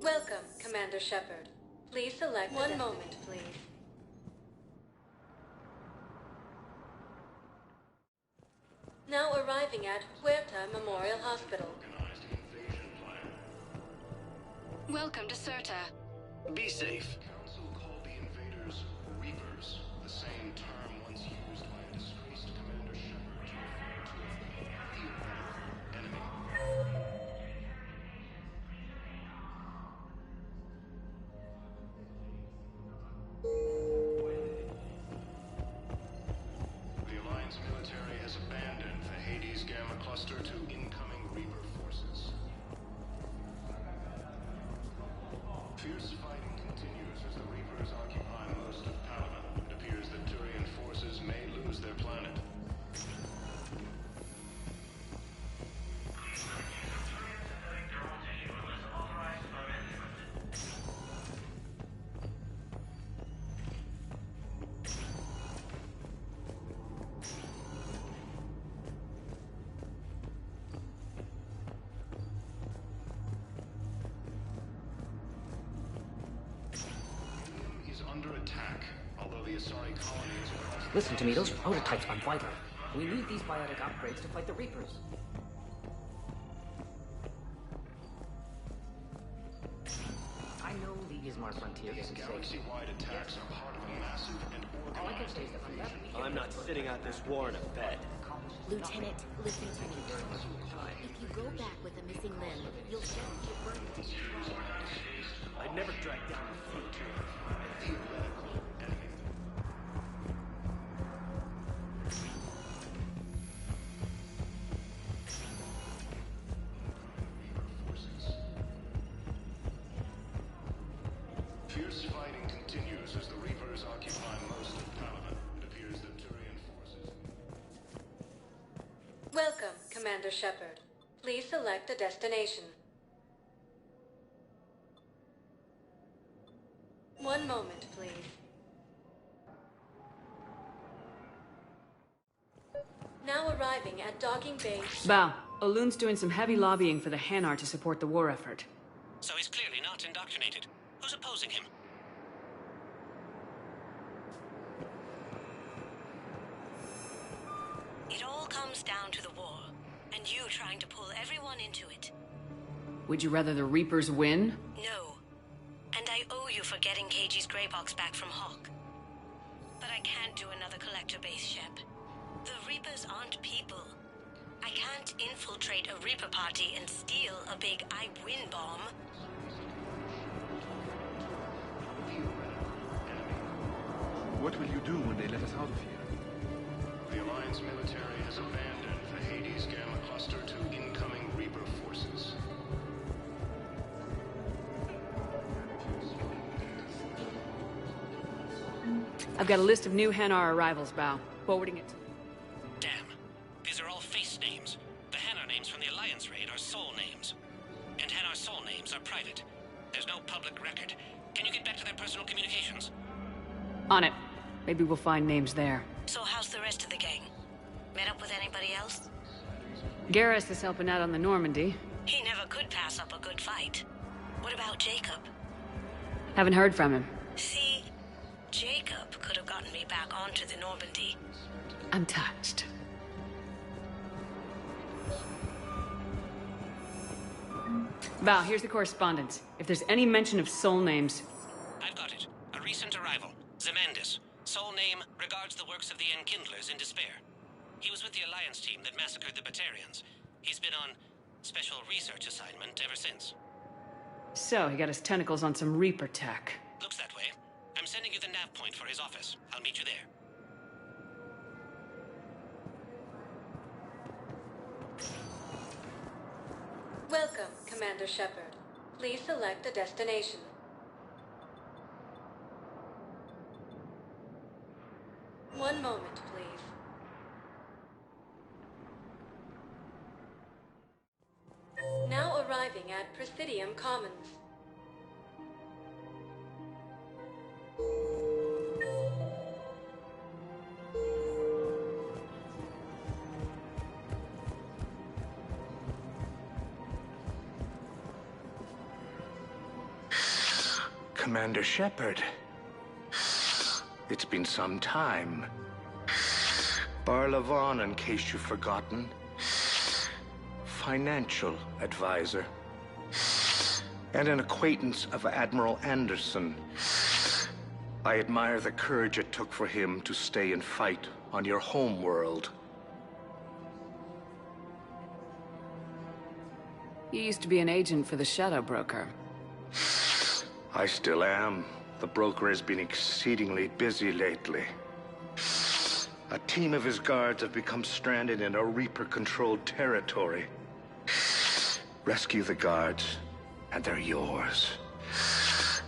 Welcome, Commander Shepard. Please select one moment, please. Now arriving at Huerta Memorial Hospital. Welcome to Serta. Be safe. Council called the invaders Reapers, the same term once used by a disgraced Commander Shepard to refer to a theoretical enemy. The Alliance military has abandoned the Hades Gamma cluster to incoming Reaper forces. Fierce fighting continues as the Reapers occupy most of Paladin. It appears that Turian forces may lose their planet. Under attack, although the Asari colony is across the Listen to me, those prototypes are vital. We need these biotic upgrades to fight the Reapers. I know the Ismar frontier isn't safe. Galaxy-wide attacks are part of a massive and organized invasion. I'm not sitting out this war in a bed. Lieutenant, listen to me. If you go back with a missing limb, you'll just get burned. I'd never drag down a frontier. Fierce fighting continues as the Reapers occupy most of Paladin. It appears that Turian forces... Welcome, Commander Shepard. Please select a destination. One moment, please. Now arriving at docking bay. Bao, Olun's doing some heavy lobbying for the Hanar to support the war effort. So he's clearly not indoctrinated. Who's opposing him? It all comes down to the war, and you trying to pull everyone into it. Would you rather the Reapers win? No. And I owe you for getting KG's Grey Box back from Hawk. But I can't do another collector base, Shep. The Reapers aren't people. I can't infiltrate a Reaper party and steal a big I win bomb. What will you do when they let us out of here? The Alliance military has abandoned the Hades Gamma cluster to incoming Reaper forces. I've got a list of new Hanar arrivals, Bao. Forwarding it. Damn. These are all face names. The Hanar names from the Alliance raid are soul names. And Hanar soul names are private. There's no public record. Can you get back to their personal communications? On it. Maybe we'll find names there. So how's the rest of the gang? Met up with anybody else? Garrus is helping out on the Normandy. He never could pass up a good fight. What about Jacob? Haven't heard from him. See, Jacob could have gotten me back onto the Normandy. I'm touched. Val, here's the correspondence. If there's any mention of soul names... I've got it. A recent arrival. Zemandis. Soul name regards the works of the Enkindlers in despair. He was with the Alliance team that massacred the Batarians. He's been on special research assignment ever since. So, he got his tentacles on some Reaper tech. Looks that way. I'm sending you the nav point for his office. I'll meet you there. Welcome, Commander Shepard. Please select a destination. One moment, please. Now arriving at Presidium Commons. Commander Shepard. It's been some time. Barlavon, in case you've forgotten. Financial advisor. And an acquaintance of Admiral Anderson. I admire the courage it took for him to stay and fight on your home world. You used to be an agent for the Shadow Broker. I still am. The broker has been exceedingly busy lately. A team of his guards have become stranded in a Reaper-controlled territory. Rescue the guards, and they're yours.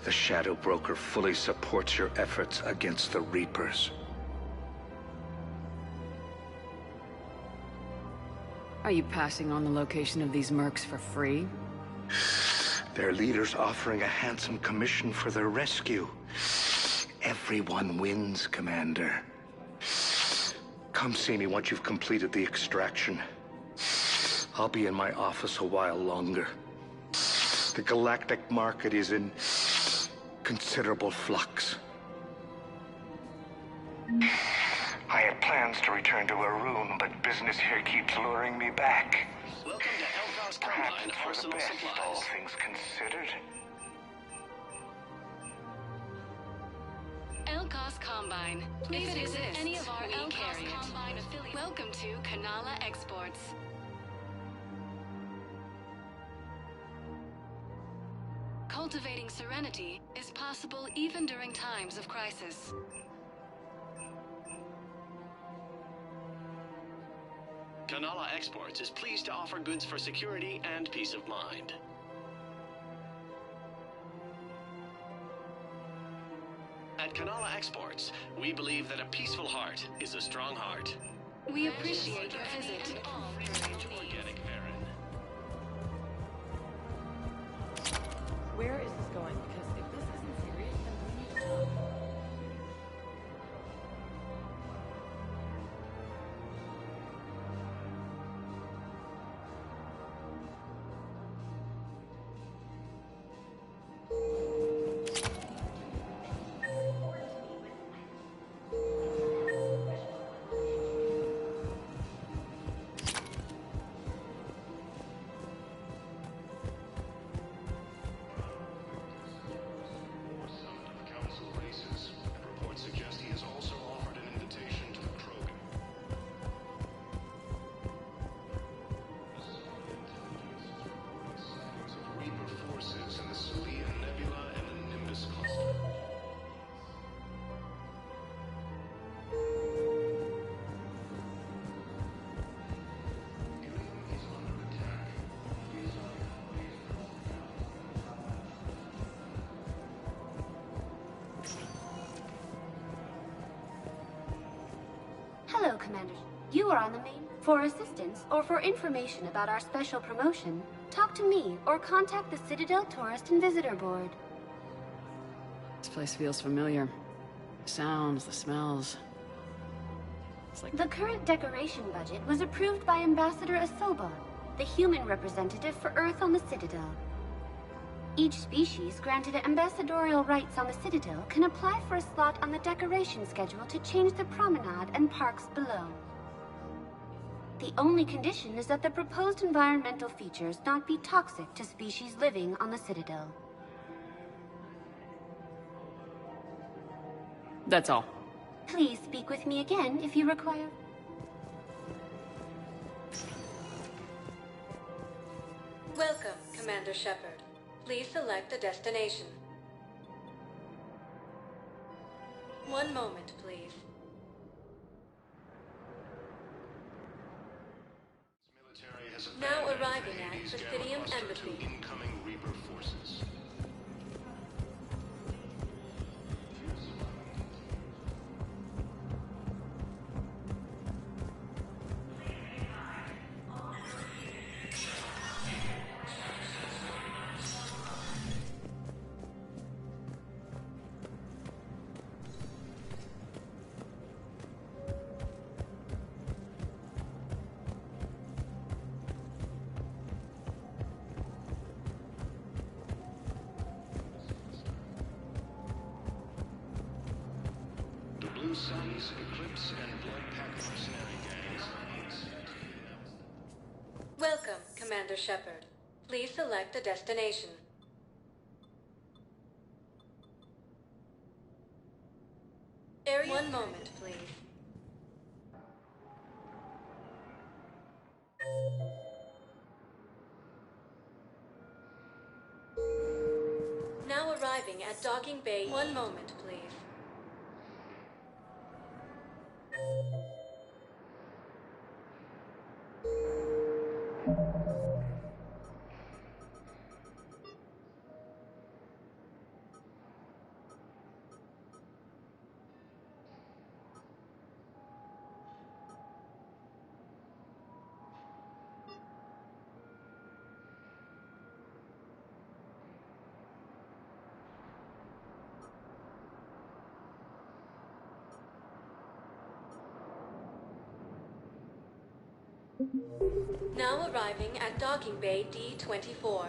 The Shadow Broker fully supports your efforts against the Reapers. Are you passing on the location of these mercs for free? Their leader's offering a handsome commission for their rescue. Everyone wins, Commander. Come see me once you've completed the extraction. I'll be in my office a while longer. The galactic market is in considerable flux. I had plans to return to Arun, but business here keeps luring me back. Welcome to Elcos Combine Arsenal Supplies. All things considered. Elcos Combine. Please visit any of our Elcos Combine affiliates. Welcome to Kanala Exports. Cultivating serenity is possible even during times of crisis. Kanala Exports is pleased to offer goods for security and peace of mind. At Kanala Exports, we believe that a peaceful heart is a strong heart. We appreciate your visit. Organic Varen. Where is this going? Because if this isn't serious, then we need to talk. Commander. You are on the main. For assistance or for information about our special promotion, talk to me or contact the Citadel Tourist and Visitor Board. This place feels familiar. The sounds, the smells. It's like... The current decoration budget was approved by Ambassador Asoba, the human representative for Earth on the Citadel. Each species granted ambassadorial rights on the Citadel can apply for a slot on the decoration schedule to change the promenade and parks below. The only condition is that the proposed environmental features not be toxic to species living on the Citadel. That's all. Please speak with me again if you require. Welcome, Commander Shepard. Please select a destination. One moment, please. Now arriving at Presidium Embassy. Incoming Reaper forces. Blue Suns, Eclipse, and Blood Pack mercenary gangs. Welcome, Commander Shepard. Please select a destination. Area. One moment, please. Now arriving at Docking Bay. One moment, please. Now arriving at Docking Bay D-24.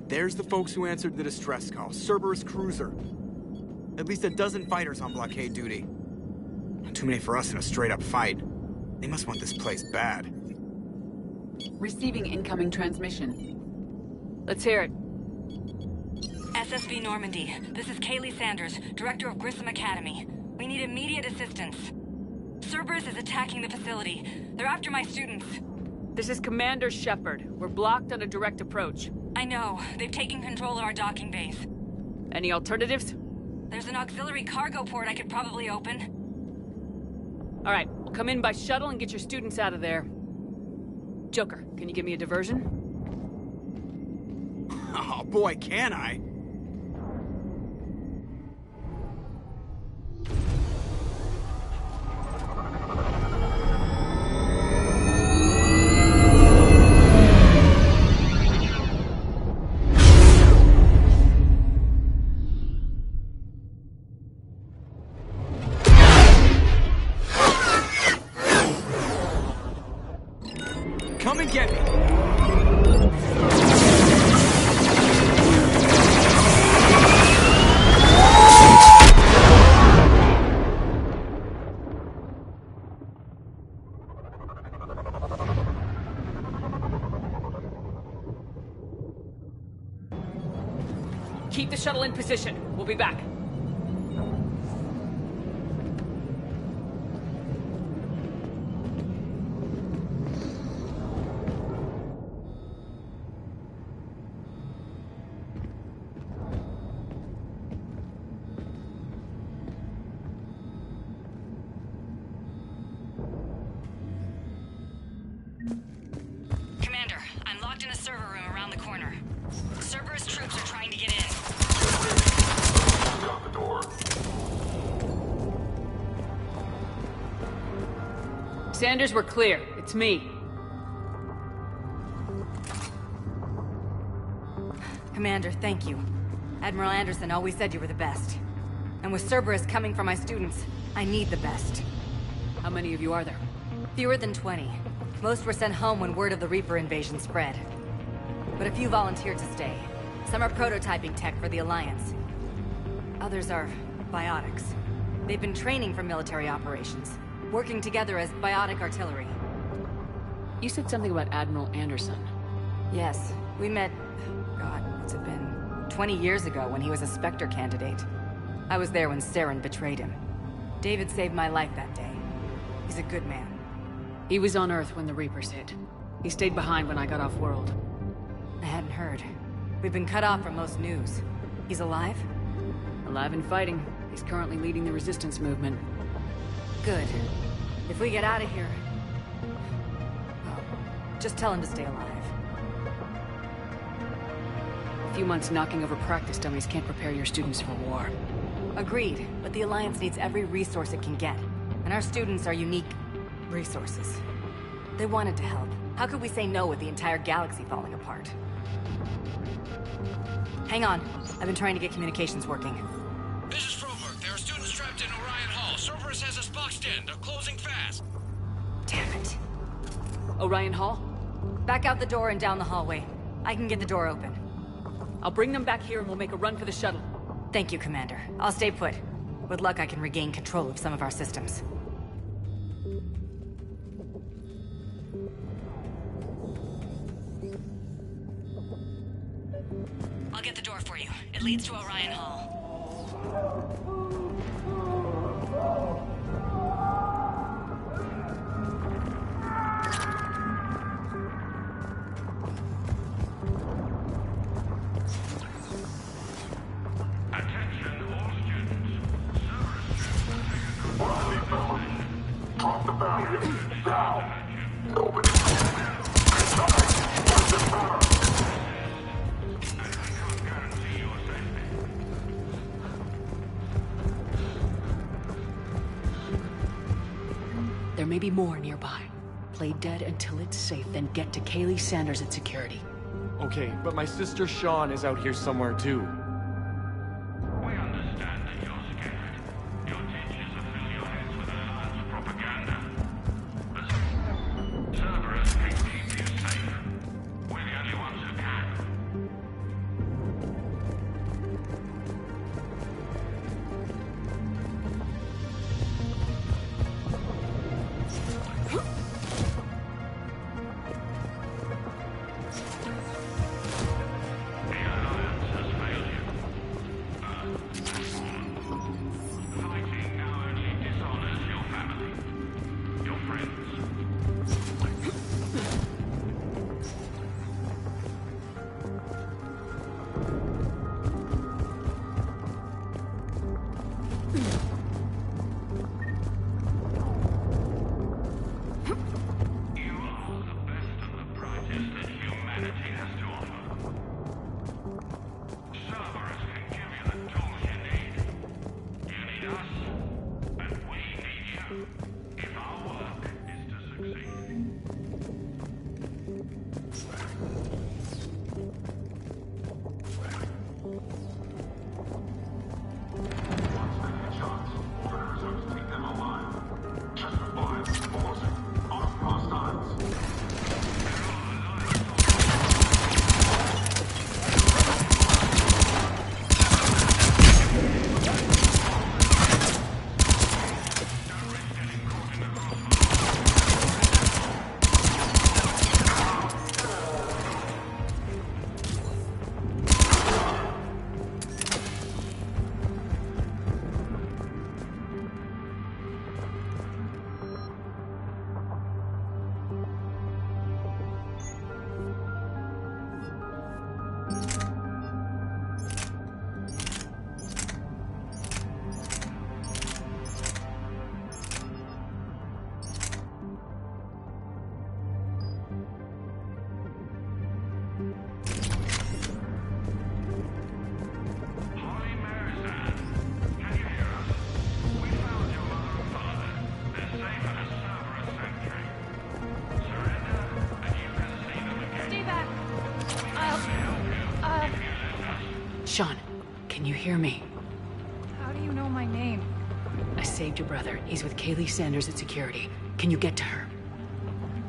There's the folks who answered the distress call. Cerberus cruiser. At least a dozen fighters on blockade duty. Not too many for us in a straight-up fight. They must want this place bad. Receiving incoming transmission. Let's hear it. SSV Normandy. This is Kaylee Sanders, Director of Grissom Academy. We need immediate assistance. Cerberus is attacking the facility. They're after my students. This is Commander Shepard. We're blocked on a direct approach. I know. They've taken control of our docking base. Any alternatives? There's an auxiliary cargo port I could probably open. All right, we'll come in by shuttle and get your students out of there. Joker, can you give me a diversion? Oh boy, can I! Come and get me! Keep the shuttle in position. We'll be back. Commander, I'm locked in a server room around the corner. Cerberus troops are trying to get in. Out the door. Sanders, we're clear. It's me. Commander, thank you. Admiral Anderson always said you were the best. And with Cerberus coming for my students, I need the best. How many of you are there? Fewer than 20. Most were sent home when word of the Reaper invasion spread. But a few volunteered to stay. Some are prototyping tech for the Alliance. Others are biotics. They've been training for military operations, working together as biotic artillery. You said something about Admiral Anderson. Yes, we met, God, what's it been? 20 years ago when he was a Spectre candidate. I was there when Saren betrayed him. David saved my life that day. He's a good man. He was on Earth when the Reapers hit. He stayed behind when I got off-world. I hadn't heard. We've been cut off from most news. He's alive? Alive and fighting. He's currently leading the resistance movement. Good. If we get out of here... well, just tell him to stay alive. A few months knocking over practice dummies can't prepare your students for war. Agreed, but the Alliance needs every resource it can get. And our students are unique resources. They wanted to help. How could we say no with the entire galaxy falling apart? Hang on. I've been trying to get communications working. This is Froberg. There are students trapped in Orion Hall. Cerberus has us boxed in. They're closing fast. Damn it. Orion Hall? Back out the door and down the hallway. I can get the door open. I'll bring them back here and we'll make a run for the shuttle. Thank you, Commander. I'll stay put. With luck, I can regain control of some of our systems. I'll get the door for you. It leads to Orion Hall. Drop the barrier. Down. Open. There may be more nearby. Play dead until it's safe, then get to Kaylee Sanders at security. Okay, but my sister Sean is out here somewhere too. We understand that you're scared. Your teachers are filling your heads with Alliance propaganda. But Cerberus can keep you safe. We're the only ones who can. Sean, can you hear me? How do you know my name? I saved your brother. He's with Kaylee Sanders at security. Can you get to her?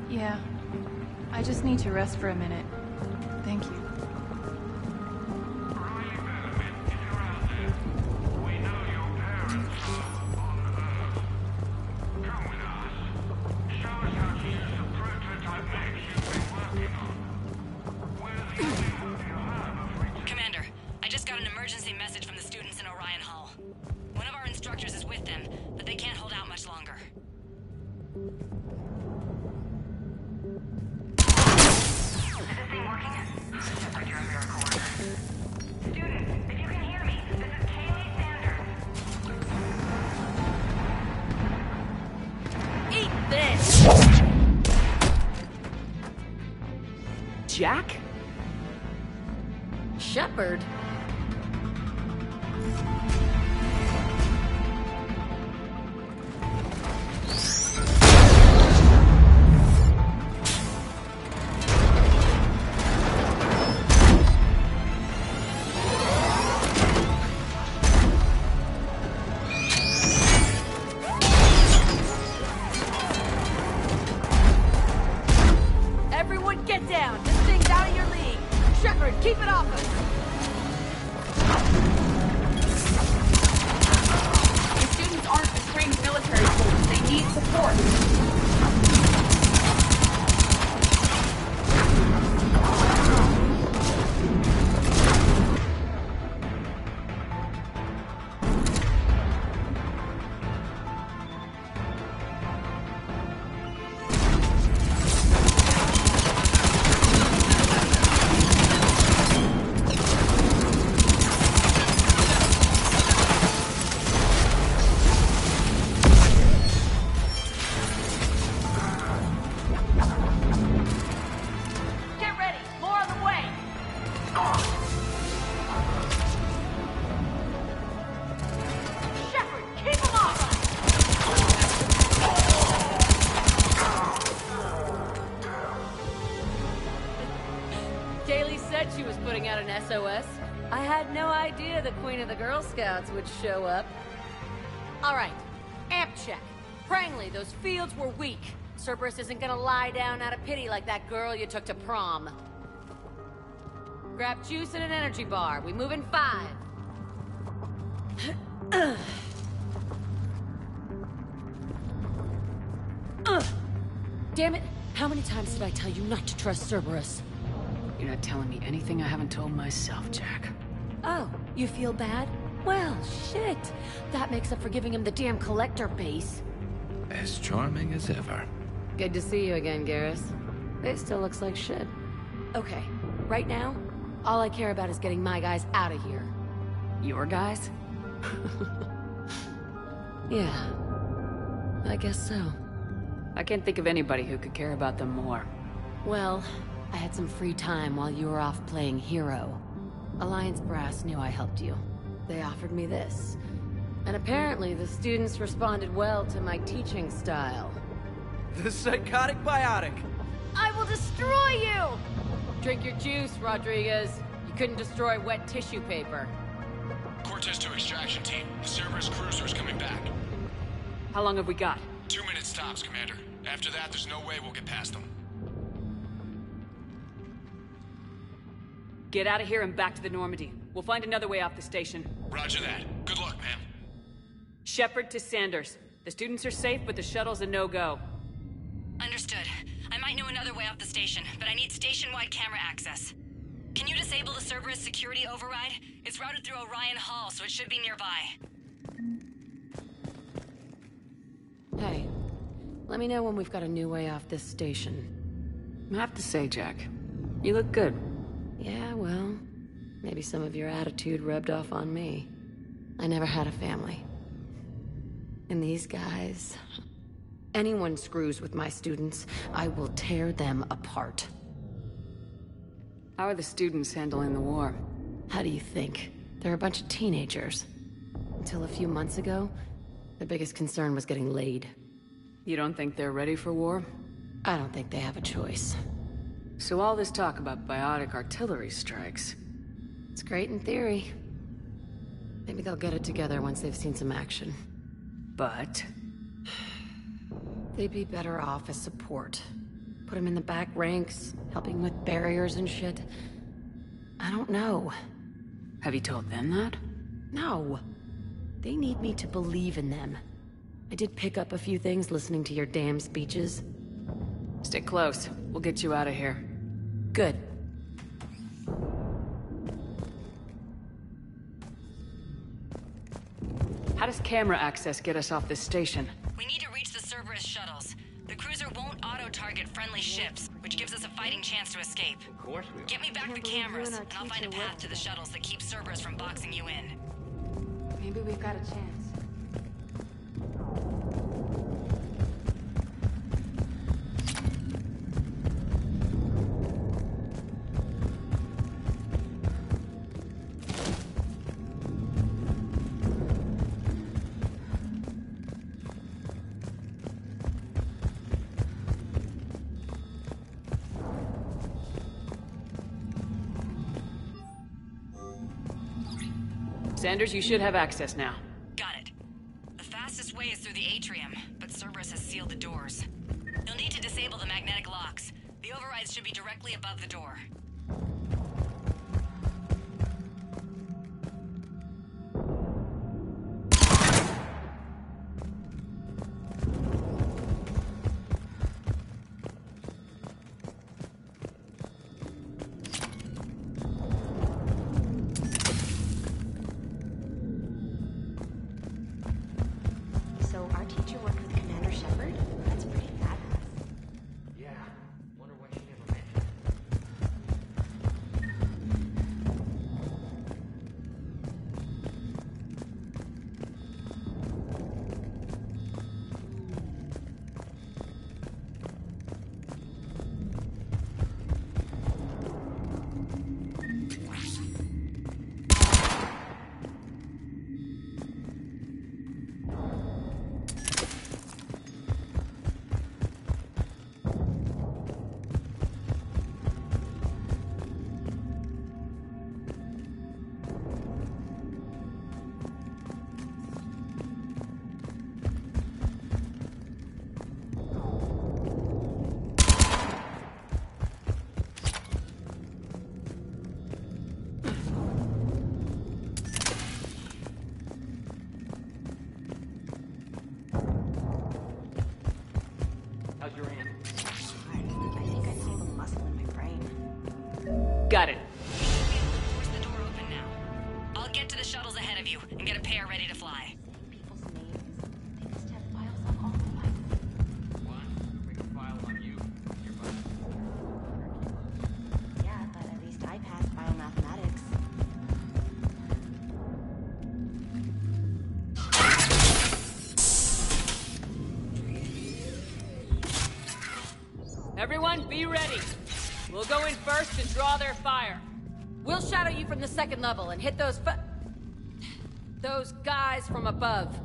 Yeah. I just need to rest for a minute. Thank you. Commander, I just got an emergency message from the students in Orion Hall. One of our instructors is with them, but they can't hold out much longer. Jack? Shepard? Everyone get down! This thing's out of your league! Shepard, keep it off us! The students aren't a trained military force. They need support. She was putting out an SOS. I had no idea the Queen of the Girl Scouts would show up. All right, amp check. Prangley, those fields were weak. Cerberus isn't gonna lie down out of pity like that girl you took to prom. Grab juice and an energy bar. We move in 5. Damn it! How many times did I tell you not to trust Cerberus? You're not telling me anything I haven't told myself, Jack. Oh, you feel bad? Well, shit. That makes up for giving him the damn collector base. As charming as ever. Good to see you again, Garrus. It still looks like shit. Okay, right now, all I care about is getting my guys out of here. Your guys? Yeah, I guess so. I can't think of anybody who could care about them more. Well, I had some free time while you were off playing hero. Alliance Brass knew I helped you. They offered me this. And apparently the students responded well to my teaching style. The psychotic biotic! I will destroy you! Drink your juice, Rodriguez. You couldn't destroy wet tissue paper. Cortez to extraction team. The Cerberus cruiser's coming back. How long have we got? 2 minutes tops, Commander. After that, there's no way we'll get past them. Get out of here and back to the Normandy. We'll find another way off the station. Roger that. Good luck, ma'am. Shepard to Sanders. The students are safe, but the shuttle's a no-go. Understood. I might know another way off the station, but I need station-wide camera access. Can you disable the Cerberus security override? It's routed through Orion Hall, so it should be nearby. Hey, let me know when we've got a new way off this station. I have to say, Jack, you look good. Yeah, well, maybe some of your attitude rubbed off on me. I never had a family. And these guys... Anyone screws with my students, I will tear them apart. How are the students handling the war? How do you think? They're a bunch of teenagers. Until a few months ago, their biggest concern was getting laid. You don't think they're ready for war? I don't think they have a choice. So all this talk about biotic artillery strikes... It's great in theory. Maybe they'll get it together once they've seen some action. But... They'd be better off as support. Put them in the back ranks, helping with barriers and shit. I don't know. Have you told them that? No. They need me to believe in them. I did pick up a few things listening to your damn speeches. Stick close. We'll get you out of here. Good. How does camera access get us off this station? We need to reach the Cerberus shuttles. The cruiser won't auto-target friendly ships, which gives us a fighting chance to escape. Of course we will. Get me back the cameras, and I'll find a path to the shuttles that keep Cerberus from boxing you in. Maybe we've got a chance. Sanders, you should have access now. Got it. The fastest way is through the atrium, but Cerberus has sealed the doors. You'll need to disable the magnetic locks. The overrides should be directly above the door. So our teacher worked with Commander Shepard? That's pretty badass. Yeah. Wonder what she never mentioned. How's your aunt? I think I pulled a muscle in my brain. Got it. Force the door open now. I'll get to the shuttles ahead of you and get a pair ready to fly. People's names. They must have files on all of us. What? We can file on you. You're fine. Yeah, but at least I passed biomathematics. Everyone, be ready. We'll go in first and draw their fire. We'll shadow you from the second level and hit those Those guys from above.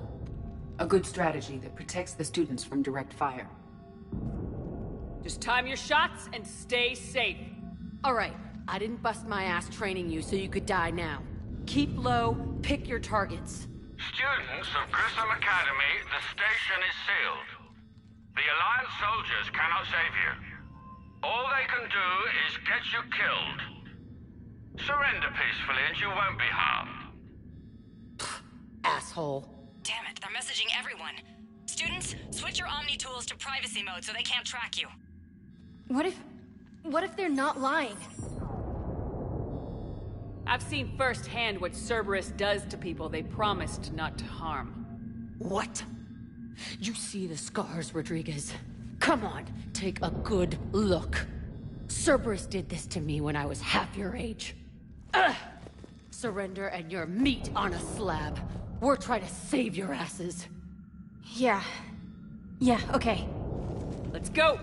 A good strategy that protects the students from direct fire. Just time your shots and stay safe. Alright, I didn't bust my ass training you so you could die now. Keep low, pick your targets. Students of Grissom Academy, the station is sealed. The Alliance soldiers cannot save you. All they can do is get you killed. Surrender peacefully and you won't be harmed. Asshole. Damn it, they're messaging everyone. Students, switch your Omni tools to privacy mode so they can't track you. What if they're not lying? I've seen firsthand what Cerberus does to people they promised not to harm. What? You see the scars, Rodriguez? Come on, take a good look. Cerberus did this to me when I was half your age. Ugh! Surrender and you're meat on a slab. We're trying to save your asses. Yeah, okay. Let's go!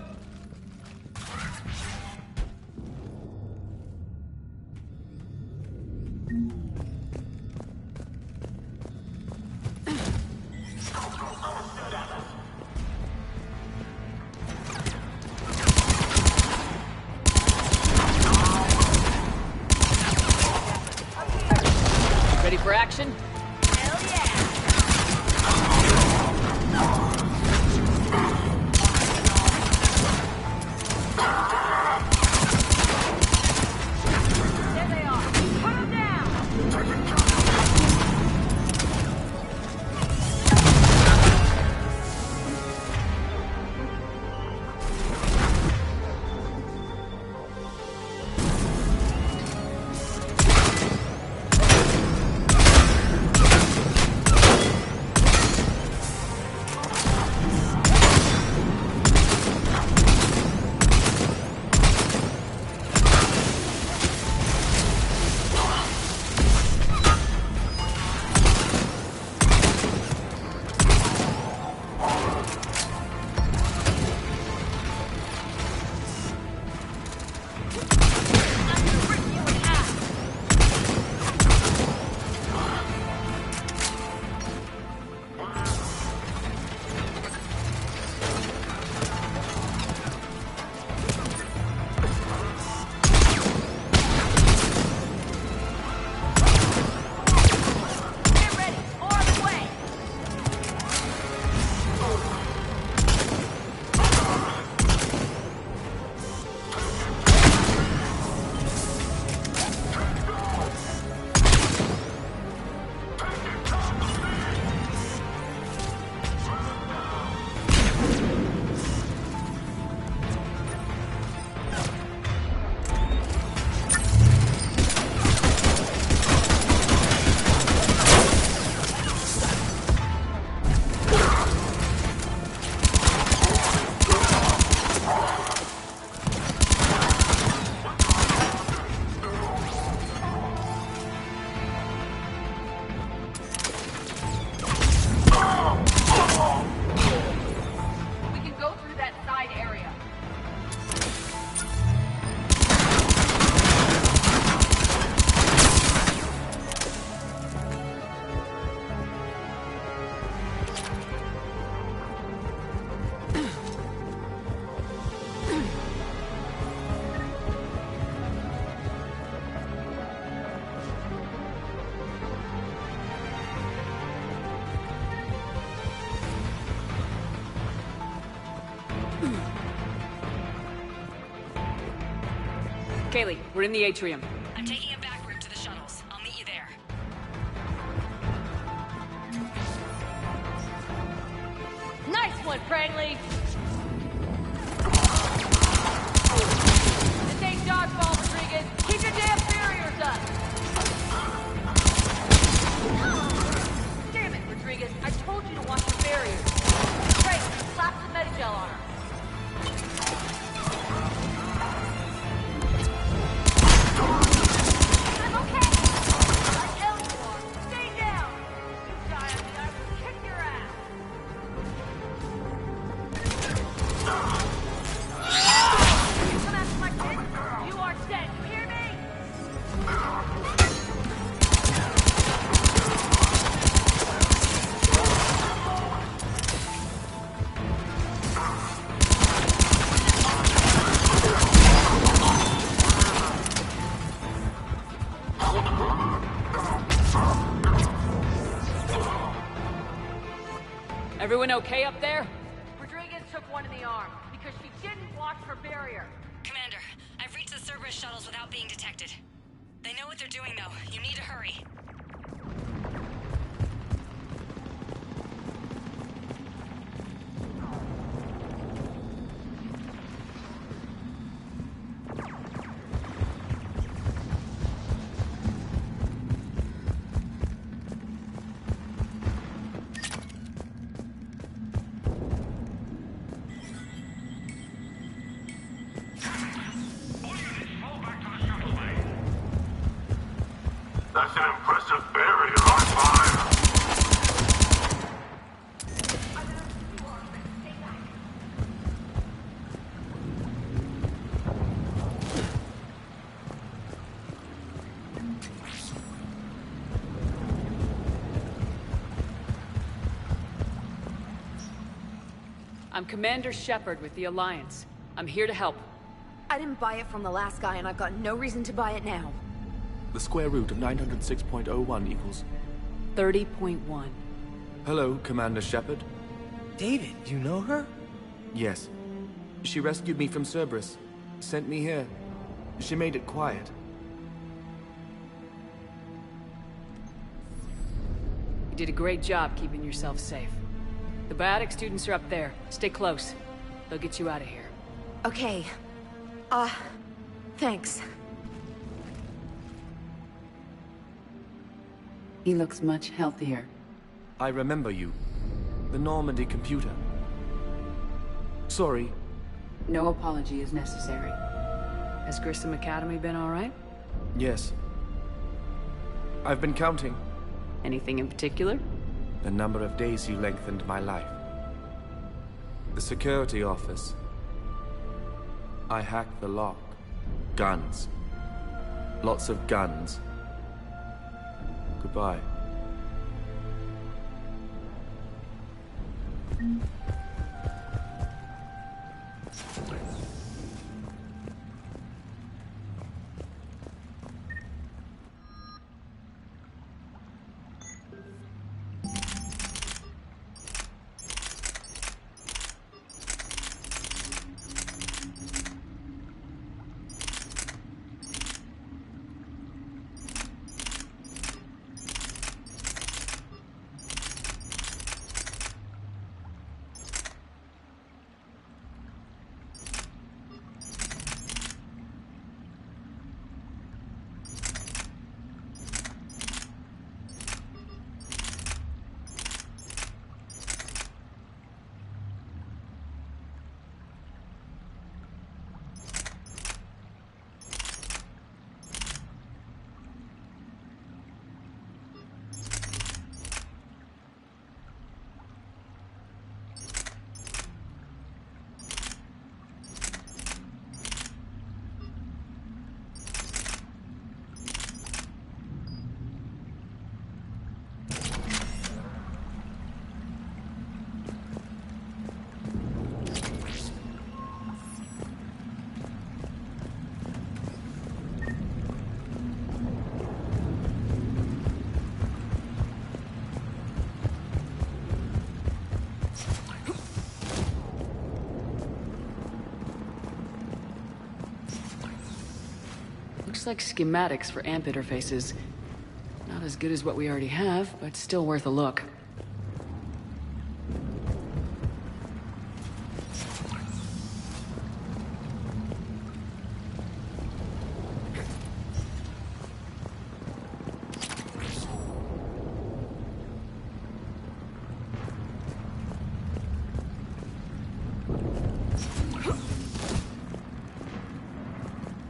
Ready for action? Hell yeah! There they are. Put them down! Kaylee, we're in the atrium. I'm taking a back route to the shuttles. I'll meet you there. Nice one, Prangley! This ain't dodgeball, Rodriguez. Keep your damn barriers up! Damn it, Rodriguez. I told you to watch your barriers. Great, slap some Medigel on her. I'm okay! I know you are. Stay down! You die on me, I will kick your ass! You come after my kid, you are dead. You hear me? Everyone okay up there? Rodriguez took one in the arm because she didn't watch for barrier. Commander, I've reached the Cerberus shuttles without being detected. They know what they're doing, though. You need to hurry. That's an impressive barrier on fire. I'm Commander Shepard with the Alliance. I'm here to help. I didn't buy it from the last guy, and I've got no reason to buy it now. The square root of 906.01 equals... 30.1. Hello, Commander Shepard. David, you know her? Yes. She rescued me from Cerberus. Sent me here. She made it quiet. You did a great job keeping yourself safe. The biotic students are up there. Stay close. They'll get you out of here. Okay. Thanks. He looks much healthier. I remember you. The Normandy computer. Sorry. No apology is necessary. Has Grissom Academy been all right? Yes. I've been counting. Anything in particular? The number of days you lengthened my life. The security office. I hacked the lock. Guns. Lots of guns. Goodbye. Looks like schematics for AMP interfaces. Not as good as what we already have, but still worth a look.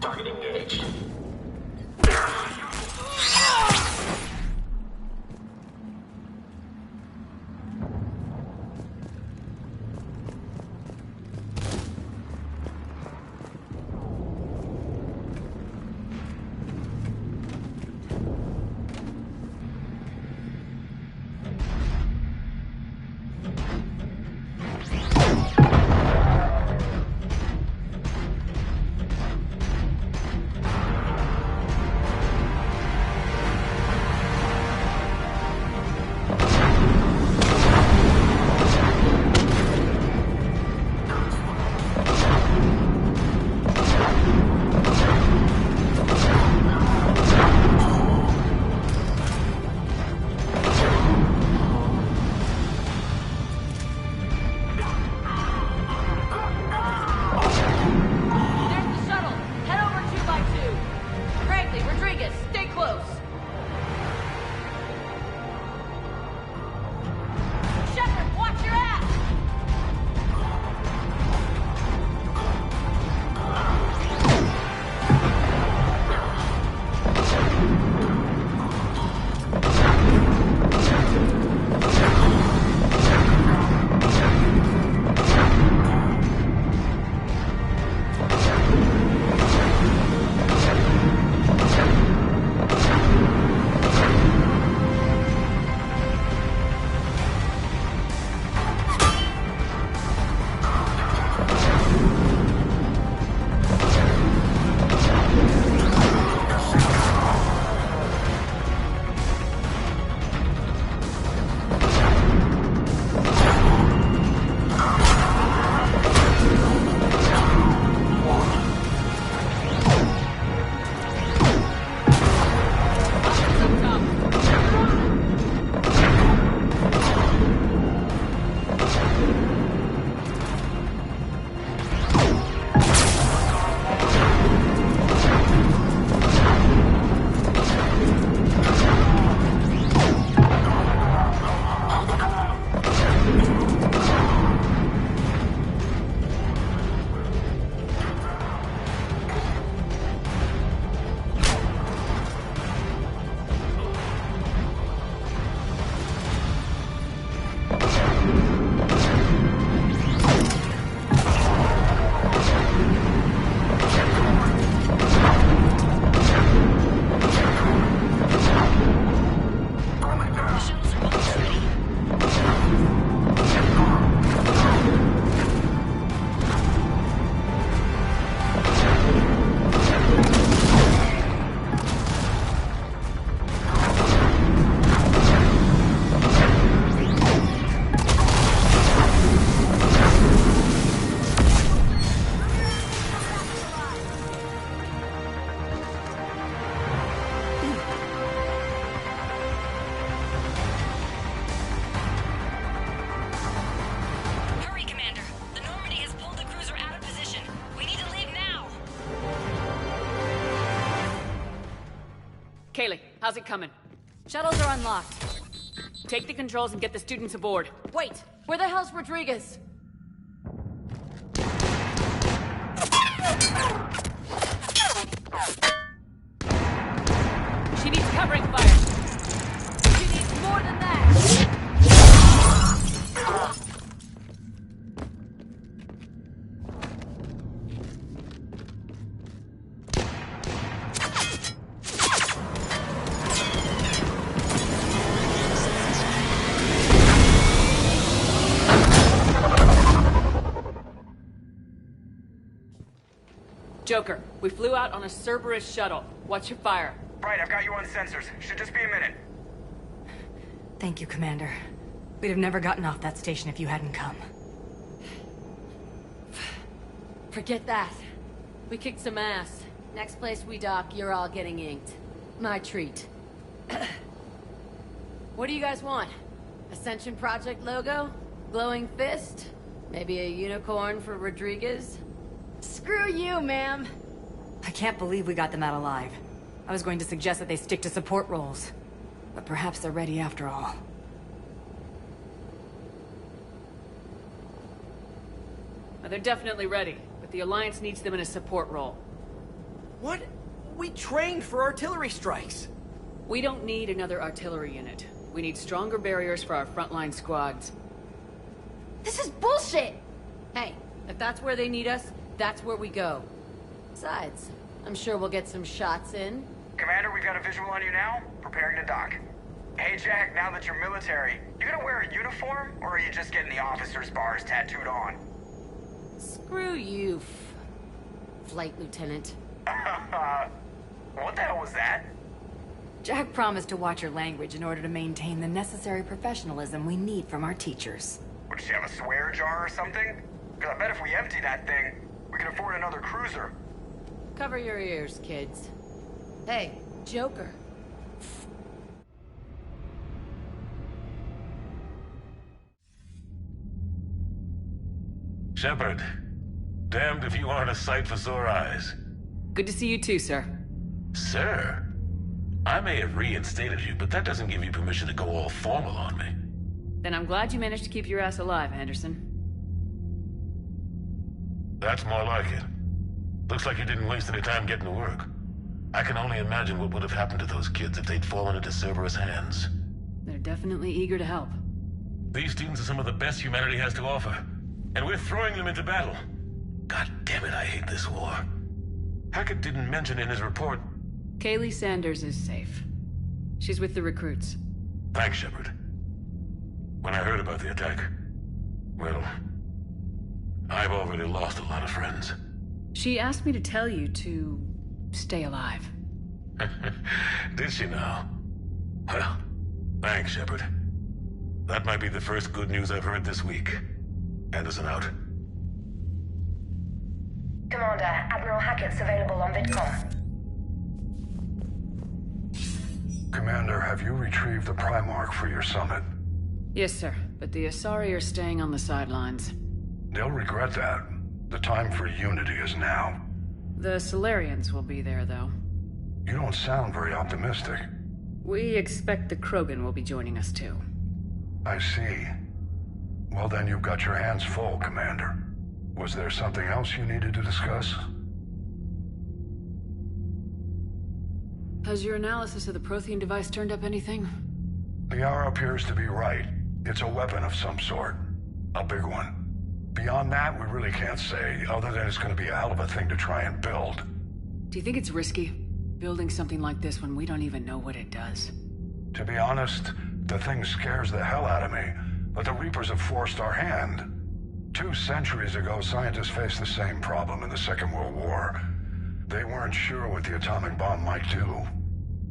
Target engaged. how's it coming? Shuttles are unlocked. Take the controls and get the students aboard. Wait, where the hell's Rodriguez? She needs covering fire. She needs more than that. Joker, we flew out on a Cerberus shuttle. Watch your fire. Right, I've got you on sensors. Should just be a minute. Thank you, Commander. We'd have never gotten off that station if you hadn't come. Forget that. We kicked some ass. Next place we dock, you're all getting inked. My treat. What do you guys want? Ascension Project logo? Glowing fist? Maybe a unicorn for Rodriguez? Screw you, ma'am! I can't believe we got them out alive. I was going to suggest that they stick to support roles. But perhaps they're ready after all. They're definitely ready, but the Alliance needs them in a support role. What? We trained for artillery strikes. We don't need another artillery unit. We need stronger barriers for our frontline squads. This is bullshit! Hey, if that's where they need us, that's where we go. Besides, I'm sure we'll get some shots in. Commander, we've got a visual on you now. Preparing to dock. Hey, Jack, now that you're military, you gonna wear a uniform, or are you just getting the officer's bars tattooed on? Screw you, Flight Lieutenant. What the hell was that? Jack promised to watch your language in order to maintain the necessary professionalism we need from our teachers. Would she have a swear jar or something? Because I bet if we empty that thing, we can afford another cruiser. Cover your ears, kids. Hey, Joker. Shepard, damned if you aren't a sight for sore eyes. Good to see you too, sir. Sir? I may have reinstated you, but that doesn't give you permission to go all formal on me. Then I'm glad you managed to keep your ass alive, Anderson. That's more like it. Looks like you didn't waste any time getting to work. I can only imagine what would have happened to those kids if they'd fallen into Cerberus' hands. They're definitely eager to help. These students are some of the best humanity has to offer, and we're throwing them into battle. God damn it, I hate this war. Hackett didn't mention in his report... Kaylee Sanders is safe. She's with the recruits. Thanks, Shepard. When I heard about the attack, well, I've already lost a lot of friends. She asked me to tell you to stay alive. Did she now? Well, thanks, Shepard. That might be the first good news I've heard this week. Anderson out. Commander, Admiral Hackett's available on VidCom. Commander, have you retrieved the Primarch for your summit? Yes, sir. But the Asari are staying on the sidelines. They'll regret that. The time for unity is now. The Solarians will be there, though. You don't sound very optimistic. We expect the Krogan will be joining us, too. I see. Well, then you've got your hands full, Commander. Was there something else you needed to discuss? Has your analysis of the Prothean device turned up anything? The hour appears to be right. It's a weapon of some sort. A big one. Beyond that, we really can't say, other than it's going to be a hell of a thing to try and build. Do you think it's risky, building something like this when we don't even know what it does? To be honest, the thing scares the hell out of me, but the Reapers have forced our hand. 2 centuries ago, scientists faced the same problem in the Second World War. They weren't sure what the atomic bomb might do.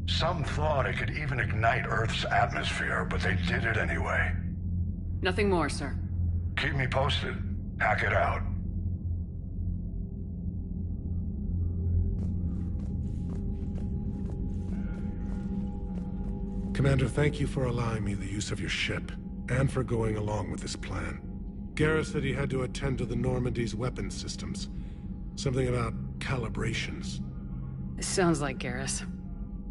Some thought it could even ignite Earth's atmosphere, but they did it anyway. Nothing more, sir. Keep me posted. Hack it out. Commander, thank you for allowing me the use of your ship, and for going along with this plan. Garrus said he had to attend to the Normandy's weapons systems. Something about calibrations. It sounds like Garrus.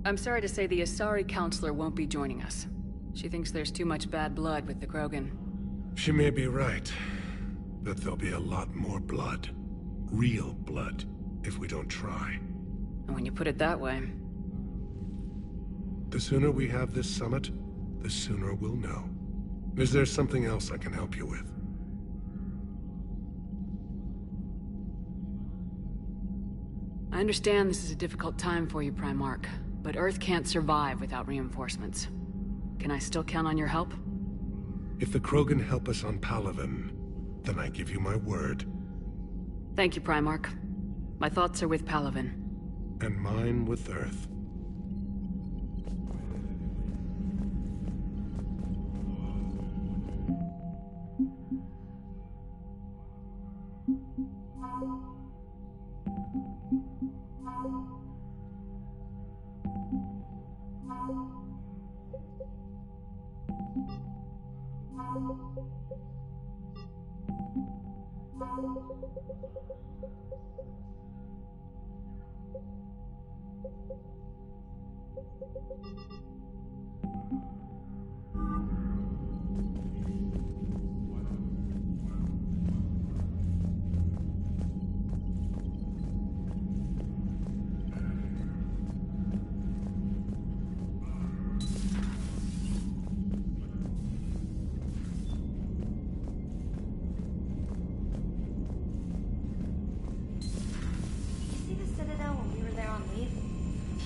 I'm sorry to say the Asari counselor won't be joining us. She thinks there's too much bad blood with the Krogan. She may be right, but there'll be a lot more blood. Real blood, if we don't try. And when you put it that way... The sooner we have this summit, the sooner we'll know. Is there something else I can help you with? I understand this is a difficult time for you, Primarch, but Earth can't survive without reinforcements. Can I still count on your help? If the Krogan help us on Palaven, then I give you my word. Thank you, Primarch. My thoughts are with Palaven. And mine with Earth.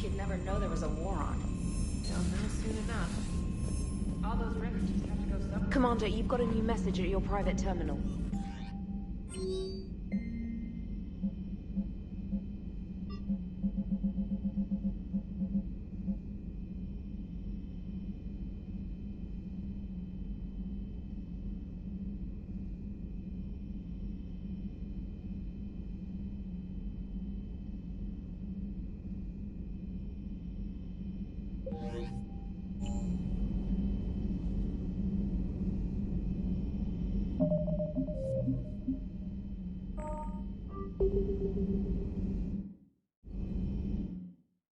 You'd never know there was a war on. They'll know soon enough. All those records just have to go somewhere. Commander, you've got a new message at your private terminal.